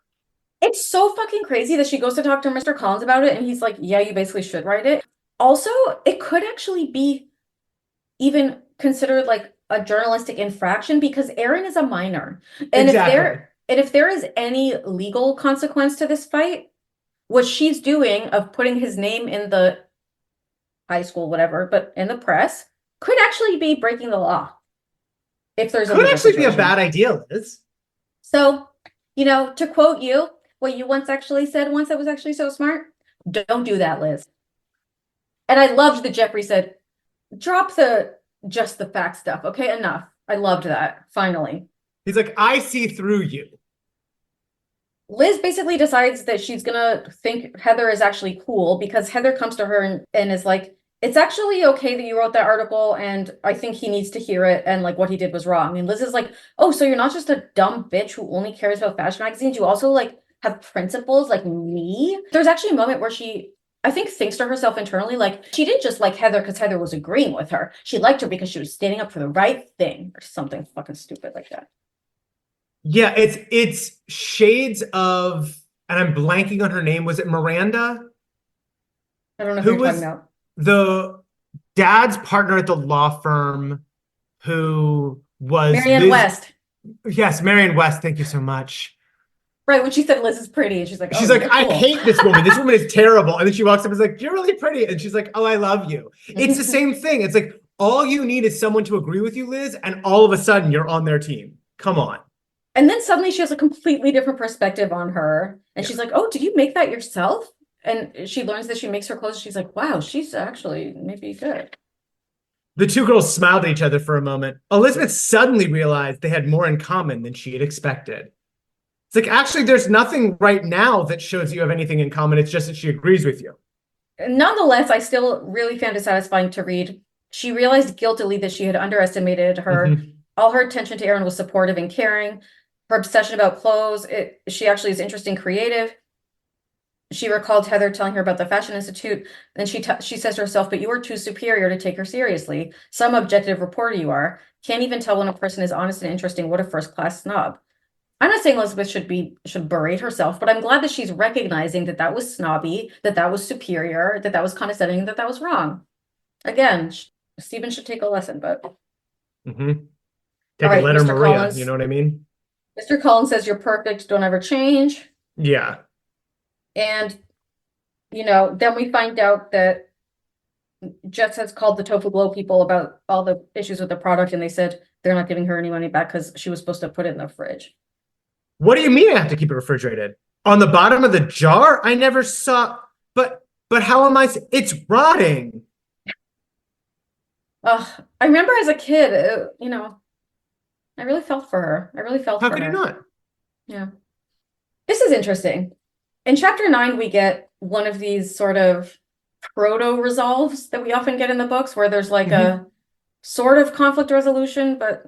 It's so fucking crazy that she goes to talk to Mr. Collins about it, and he's like, yeah, you basically should write it. Also, it could actually be even considered like a journalistic infraction because Aaron is a minor. And if there is any legal consequence to this fight, what she's doing of putting his name in the high school, whatever, but in the press, could actually be breaking the law. If there's could actually be a bad idea, Liz. So, to quote you, what you once actually said once that was actually so smart, don't do that, Liz. And I loved that Jeffrey said, drop just the fact stuff. Okay, enough. I loved that. Finally. He's like, I see through you. Liz basically decides that she's gonna think Heather is actually cool because Heather comes to her and is like, it's actually okay that you wrote that article, and I think he needs to hear it, and like what he did was wrong. And Liz is like, oh, so you're not just a dumb bitch who only cares about fashion magazines, you also like have principles like me. There's actually a moment where she, I think, thinks to herself internally, like she didn't just like Heather because Heather was agreeing with her. She liked her because she was standing up for the right thing or something fucking stupid like that. Yeah, it's shades of, and I'm blanking on her name. Was it Miranda? I don't know who you're talking about. The dad's partner at the law firm who was Marianne West. Yes, Marianne West. Thank you so much. Right, when she said Liz is pretty, and she's like, she's like, I hate this woman. This woman is terrible. And then she walks up and is like, you're really pretty. And she's like, oh, I love you. It's the same thing. It's like, all you need is someone to agree with you, Liz, and all of a sudden you're on their team. Come on. And then suddenly she has a completely different perspective on her. And she's like, oh, did you make that yourself? And she learns that she makes her clothes. She's like, wow, she's actually maybe good. The two girls smiled at each other for a moment. Elizabeth suddenly realized they had more in common than she had expected. It's like, actually, there's nothing right now that shows you have anything in common. It's just that she agrees with you. Nonetheless, I still really found it satisfying to read. She realized guiltily that she had underestimated her. All her attention to Aaron was supportive and caring. Her obsession about clothes, she actually is interesting, creative. She recalled Heather telling her about the Fashion Institute, and she says to herself, but you are too superior to take her seriously. Some objective reporter you are. Can't even tell when a person is honest and interesting. What a first-class snob. I'm not saying Elizabeth should berate herself, but I'm glad that she's recognizing that that was snobby, that that was superior, that that was condescending, that that was wrong. Again, Stephen should take a lesson, but... Take a letter, Mr. Maria, Collins, you know what I mean? Mr. Collins says, you're perfect, don't ever change. Yeah. And, then we find out that Jess has called the Tofu-Glo people about all the issues with the product, and they said they're not giving her any money back because she was supposed to put it in the fridge. What do you mean I have to keep it refrigerated? On the bottom of the jar? I never saw, but how am I, it's rotting. I remember as a kid, I really felt for her. I really felt How for could you her. not? Yeah. This is interesting. In chapter 9, we get one of these sort of proto resolves that we often get in the books where there's like a sort of conflict resolution, but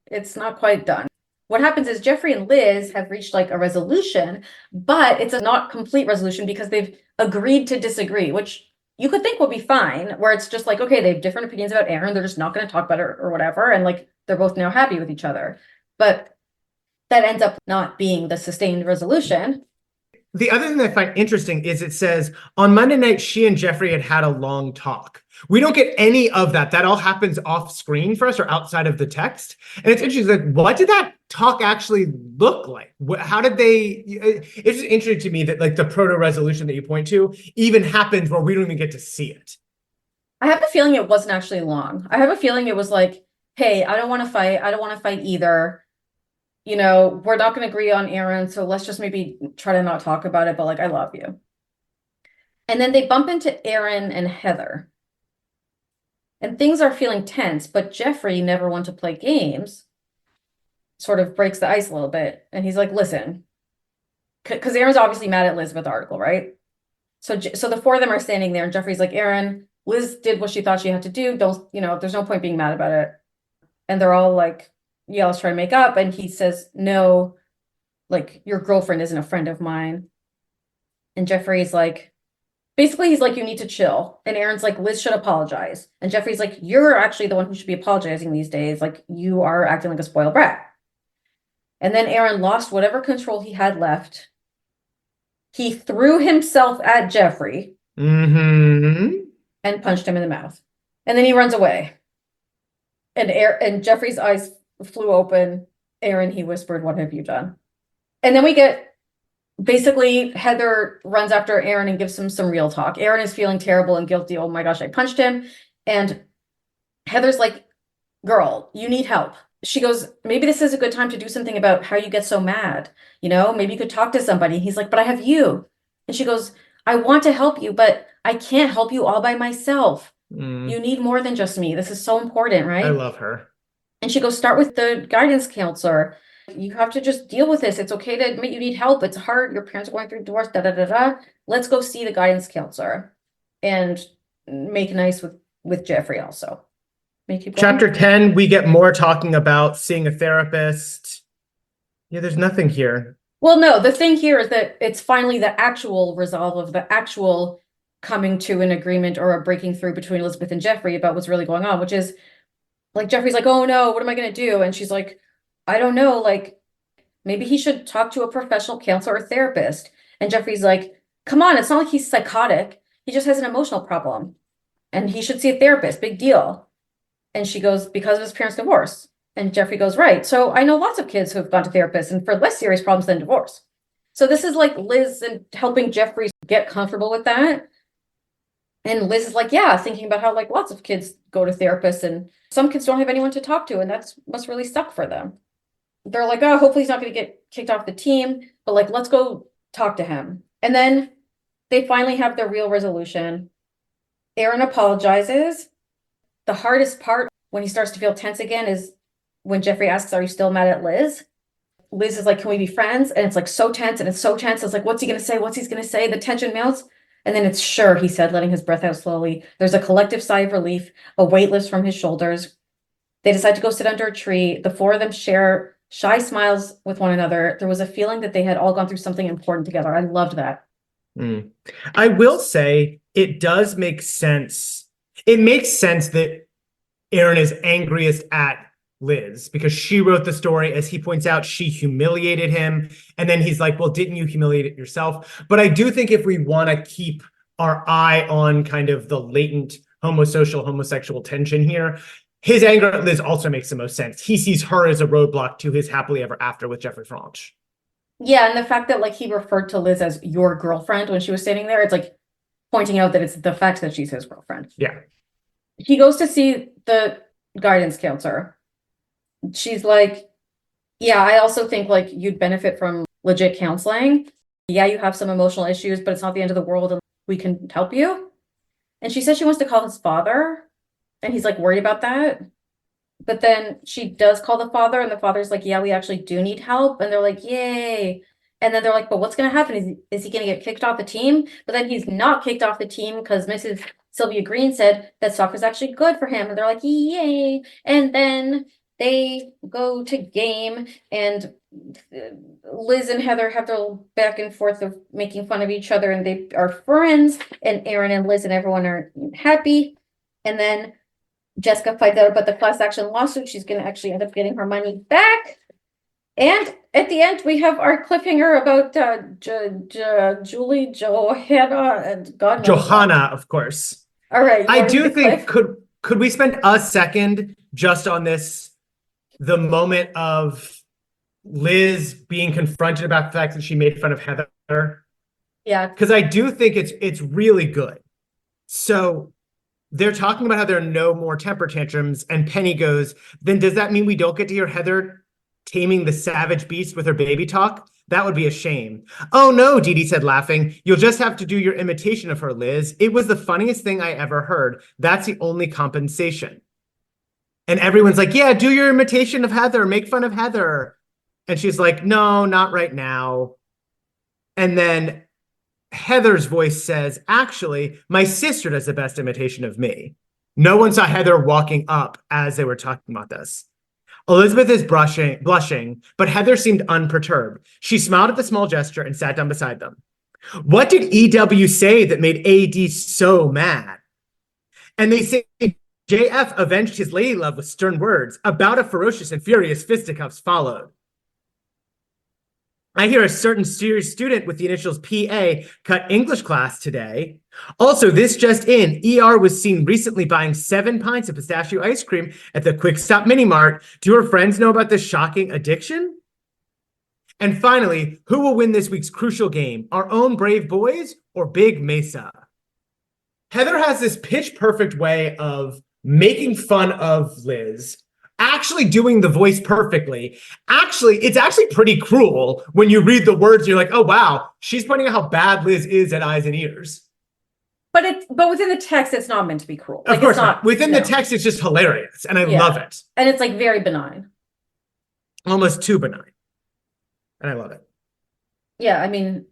it's not quite done. What happens is Jeffrey and Liz have reached like a resolution, but it's a not complete resolution because they've agreed to disagree, which you could think would be fine, where it's just like, okay, they have different opinions about Aaron, they're just not going to talk about it or whatever, and like they're both now happy with each other. But that ends up not being the sustained resolution. The other thing that I find interesting is it says on Monday night, she and Jeffrey had a long talk. We don't get any of that. That all happens off screen for us or outside of the text. And it's interesting, like, what did that talk actually look like? How did they, it's just interesting to me that like the proto resolution that you point to even happens where we don't even get to see it. I have a feeling it wasn't actually long. I have a feeling it was like, hey, I don't want to fight. I don't want to fight either. You know, we're not going to agree on Aaron, so let's just maybe try to not talk about it, but like, I love you. And then they bump into Aaron and Heather. And things are feeling tense, but Jeffrey, never want to play games, sort of breaks the ice a little bit. And he's like, listen, because Aaron's obviously mad at Liz with the article, right? So the four of them are standing there, and Jeffrey's like, Aaron, Liz did what she thought she had to do. Don't, you know, there's no point being mad about it. And they're all like, yeah, let's try to make up. And he says, no, like, your girlfriend isn't a friend of mine. And Jeffrey's like, basically, he's like, you need to chill. And Aaron's like, Liz should apologize. And Jeffrey's like, you're actually the one who should be apologizing these days. Like, you are acting like a spoiled brat. And then Aaron lost whatever control he had left. He threw himself at Jeffrey and punched him in the mouth. And then he runs away. And Jeffrey's eyes flew open. Aaron, he whispered, what have you done? And then we get, basically, Heather runs after Aaron and gives him some real talk. Aaron is feeling terrible and guilty. Oh my gosh, I punched him. And Heather's like, girl, you need help. She goes, maybe this is a good time to do something about how you get so mad. You know, maybe you could talk to somebody. He's like, but I have you. And she goes, I want to help you, but I can't help you all by myself. You need more than just me. This is so important, right? I love her. And she goes, start with the guidance counselor. You have to just deal with this. It's okay to admit you need help. It's hard. Your parents are going through divorce, da da da da. Let's go see the guidance counselor and make nice with Jeffrey also. Make you Chapter 10, we get more talking about seeing a therapist. Yeah, there's nothing here. Well, no, the thing here is that it's finally the actual resolve of the actual coming to an agreement or a breaking through between Elizabeth and Jeffrey about what's really going on, which is like, Jeffrey's like, oh no, what am I going to do? And she's like, I don't know, like, maybe he should talk to a professional counselor or therapist. And Jeffrey's like, come on, it's not like he's psychotic. He just has an emotional problem and he should see a therapist, big deal. And she goes, because of his parents' divorce. And Jeffrey goes, right. So I know lots of kids who have gone to therapists and for less serious problems than divorce. So this is like Liz and helping Jeffrey get comfortable with that. And Liz is like, yeah, thinking about how like lots of kids go to therapists and some kids don't have anyone to talk to. And that's must really suck for them. They're like, oh, hopefully he's not going to get kicked off the team, but like, let's go talk to him. And then they finally have their real resolution. Aaron apologizes. The hardest part when he starts to feel tense again is when Jeffrey asks, are you still mad at Liz? Liz is like, can we be friends? And it's like so tense and it's so tense. It's like, what's he going to say? What's he going to say? The tension mounts. And then it's sure, he said, letting his breath out slowly. There's a collective sigh of relief. A weight lifts from his shoulders. They decide to go sit under a tree. The four of them share shy smiles with one another. There was a feeling that they had all gone through something important together. I loved that. I will say it does make sense. It makes sense that Aaron is angriest at Liz because she wrote the story. As he points out, she humiliated him. And then he's like, well, didn't you humiliate it yourself? But I do think if we want to keep our eye on kind of the latent homosexual tension here, his anger at Liz also makes the most sense. He sees her as a roadblock to his happily ever after with Jeffrey Franch. Yeah, and the fact that like he referred to Liz as your girlfriend when she was standing there, it's like pointing out that it's the fact that she's his girlfriend. Yeah. He goes to see the guidance counselor. She's like, yeah, I also think like you'd benefit from legit counseling. Yeah, you have some emotional issues, but it's not the end of the world and we can help you. And she says she wants to call his father. And he's like worried about that. But then she does call the father, and the father's like, yeah, we actually do need help. And they're like, yay. And then they're like, but what's going to happen? Is he going to get kicked off the team? But then he's not kicked off the team because Mrs. Sylvia Green said that soccer's actually good for him. And they're like, yay. And then they go to game, and Liz and Heather have their back and forth of making fun of each other, and they are friends, and Aaron and Liz and everyone are happy. And then Jessica finds out about the class action lawsuit. She's going to actually end up getting her money back. And at the end, we have our cliffhanger about Julie, Johanna, and God knows Johanna, of course. All right. I do think, could we spend a second just on this, the moment of Liz being confronted about the fact that she made fun of Heather? Yeah. Because I do think it's really good. So they're talking about how there are no more temper tantrums, and Penny goes, then does that mean we don't get to hear Heather taming the savage beast with her baby talk? That would be a shame. Oh no, Dee Dee said, laughing. You'll just have to do your imitation of her, Liz. It was the funniest thing I ever heard. That's the only compensation. And everyone's like, yeah, do your imitation of Heather. Make fun of Heather. And she's like, no, not right now. And then Heather's voice says, actually, my sister does the best imitation of me. No one saw Heather walking up as they were talking about this. Elizabeth is blushing, but Heather seemed unperturbed. She smiled at the small gesture and sat down beside them. What did EW say that made AD so mad? And they say JF avenged his lady love with stern words. A bout of ferocious and furious fisticuffs followed. I hear a certain serious student with the initials PA cut English class today. Also, this just in, ER was seen recently buying 7 pints of pistachio ice cream at the Quick Stop Mini Mart. Do her friends know about this shocking addiction? And finally, who will win this week's crucial game? Our own Brave Boys or Big Mesa? Heather has this pitch perfect way of making fun of Liz, actually doing the voice perfectly. Actually, it's actually pretty cruel when you read the words. You're like, oh, wow, she's pointing out how bad Liz is at eyes and ears. But within the text, it's not meant to be cruel. Of course not. Within the text, it's just hilarious, and I love it. And it's like very benign. Almost too benign. And I love it. Yeah, I mean,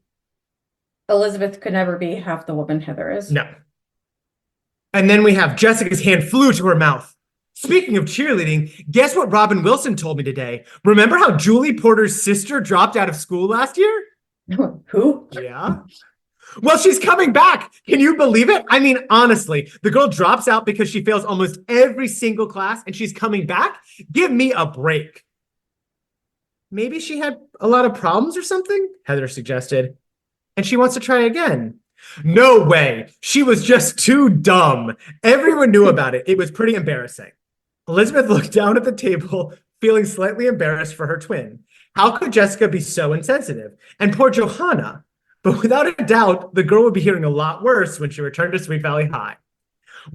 Elizabeth could never be half the woman Heather is. No. And then we have Jessica's hand flew to her mouth. Speaking of cheerleading, guess what Robin Wilson told me today? Remember how Julie Porter's sister dropped out of school last year? Who? Yeah. Well, she's coming back. Can you believe it? I mean, honestly, the girl drops out because she fails almost every single class and she's coming back? Give me a break. Maybe she had a lot of problems or something, Heather suggested. And she wants to try again. No way. She was just too dumb. Everyone knew about it. It was pretty embarrassing. Elizabeth looked down at the table, feeling slightly embarrassed for her twin. How could Jessica be so insensitive? And poor Johanna. But without a doubt, the girl would be hearing a lot worse when she returned to Sweet Valley High.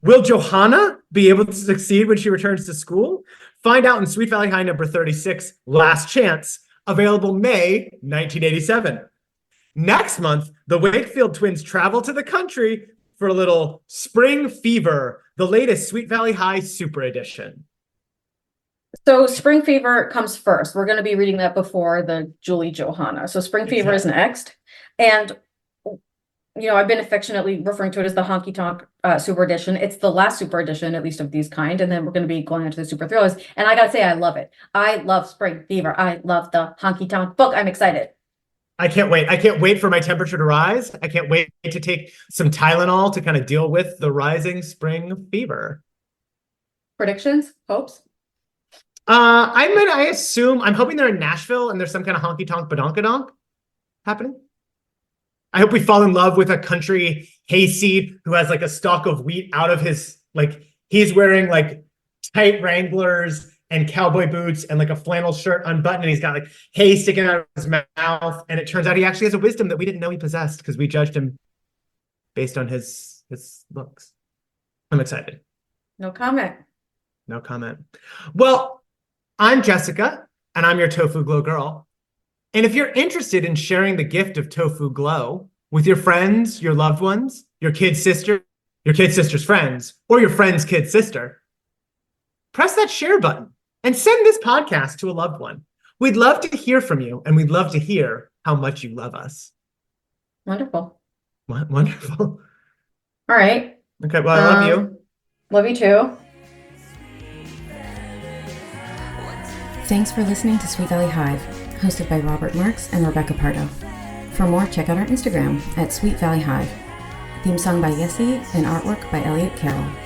Will Johanna be able to succeed when she returns to school? Find out in Sweet Valley High number 36, Last Chance, available May 1987. Next month, the Wakefield twins travel to the country for a little Spring Fever, the latest Sweet Valley High Super Edition. So Spring Fever comes first. We're going to be reading that before the Julie Johanna. So Spring Fever is next. And, you know, I've been affectionately referring to it as the Honky Tonk Super Edition. It's the last Super Edition, at least of these kind. And then we're going to be going into the Super Thrillers. And I got to say, I love it. I love Spring Fever. I love the Honky Tonk book. I'm excited. I can't wait. I can't wait for my temperature to rise. I can't wait to take some Tylenol to kind of deal with the rising spring fever. Predictions? Hopes? I assume, I'm hoping they're in Nashville and there's some kind of honky tonk badonkadonk happening. I hope we fall in love with a country hayseed who has like a stalk of wheat out of his, like, he's wearing like tight Wranglers and cowboy boots and like a flannel shirt unbuttoned, and he's got like hay sticking out of his mouth. And it turns out he actually has a wisdom that we didn't know he possessed because we judged him based on his looks. I'm excited. No comment. No comment. Well, I'm Jessica, and I'm your Tofu-Glo girl. And if you're interested in sharing the gift of Tofu-Glo with your friends, your loved ones, your kid's sister, your kid's sister's friends, or your friend's kid's sister, press that share button and send this podcast to a loved one. We'd love to hear from you, and we'd love to hear how much you love us. Wonderful. Wonderful. All right. Okay, well, I love you. Love you too. Thanks for listening to Sweet Valley Hive, hosted by Robert Marks and Rebecca Pardo. For more, check out our Instagram at Sweet Valley Hive. Theme song by Yessie and artwork by Elliot Carroll.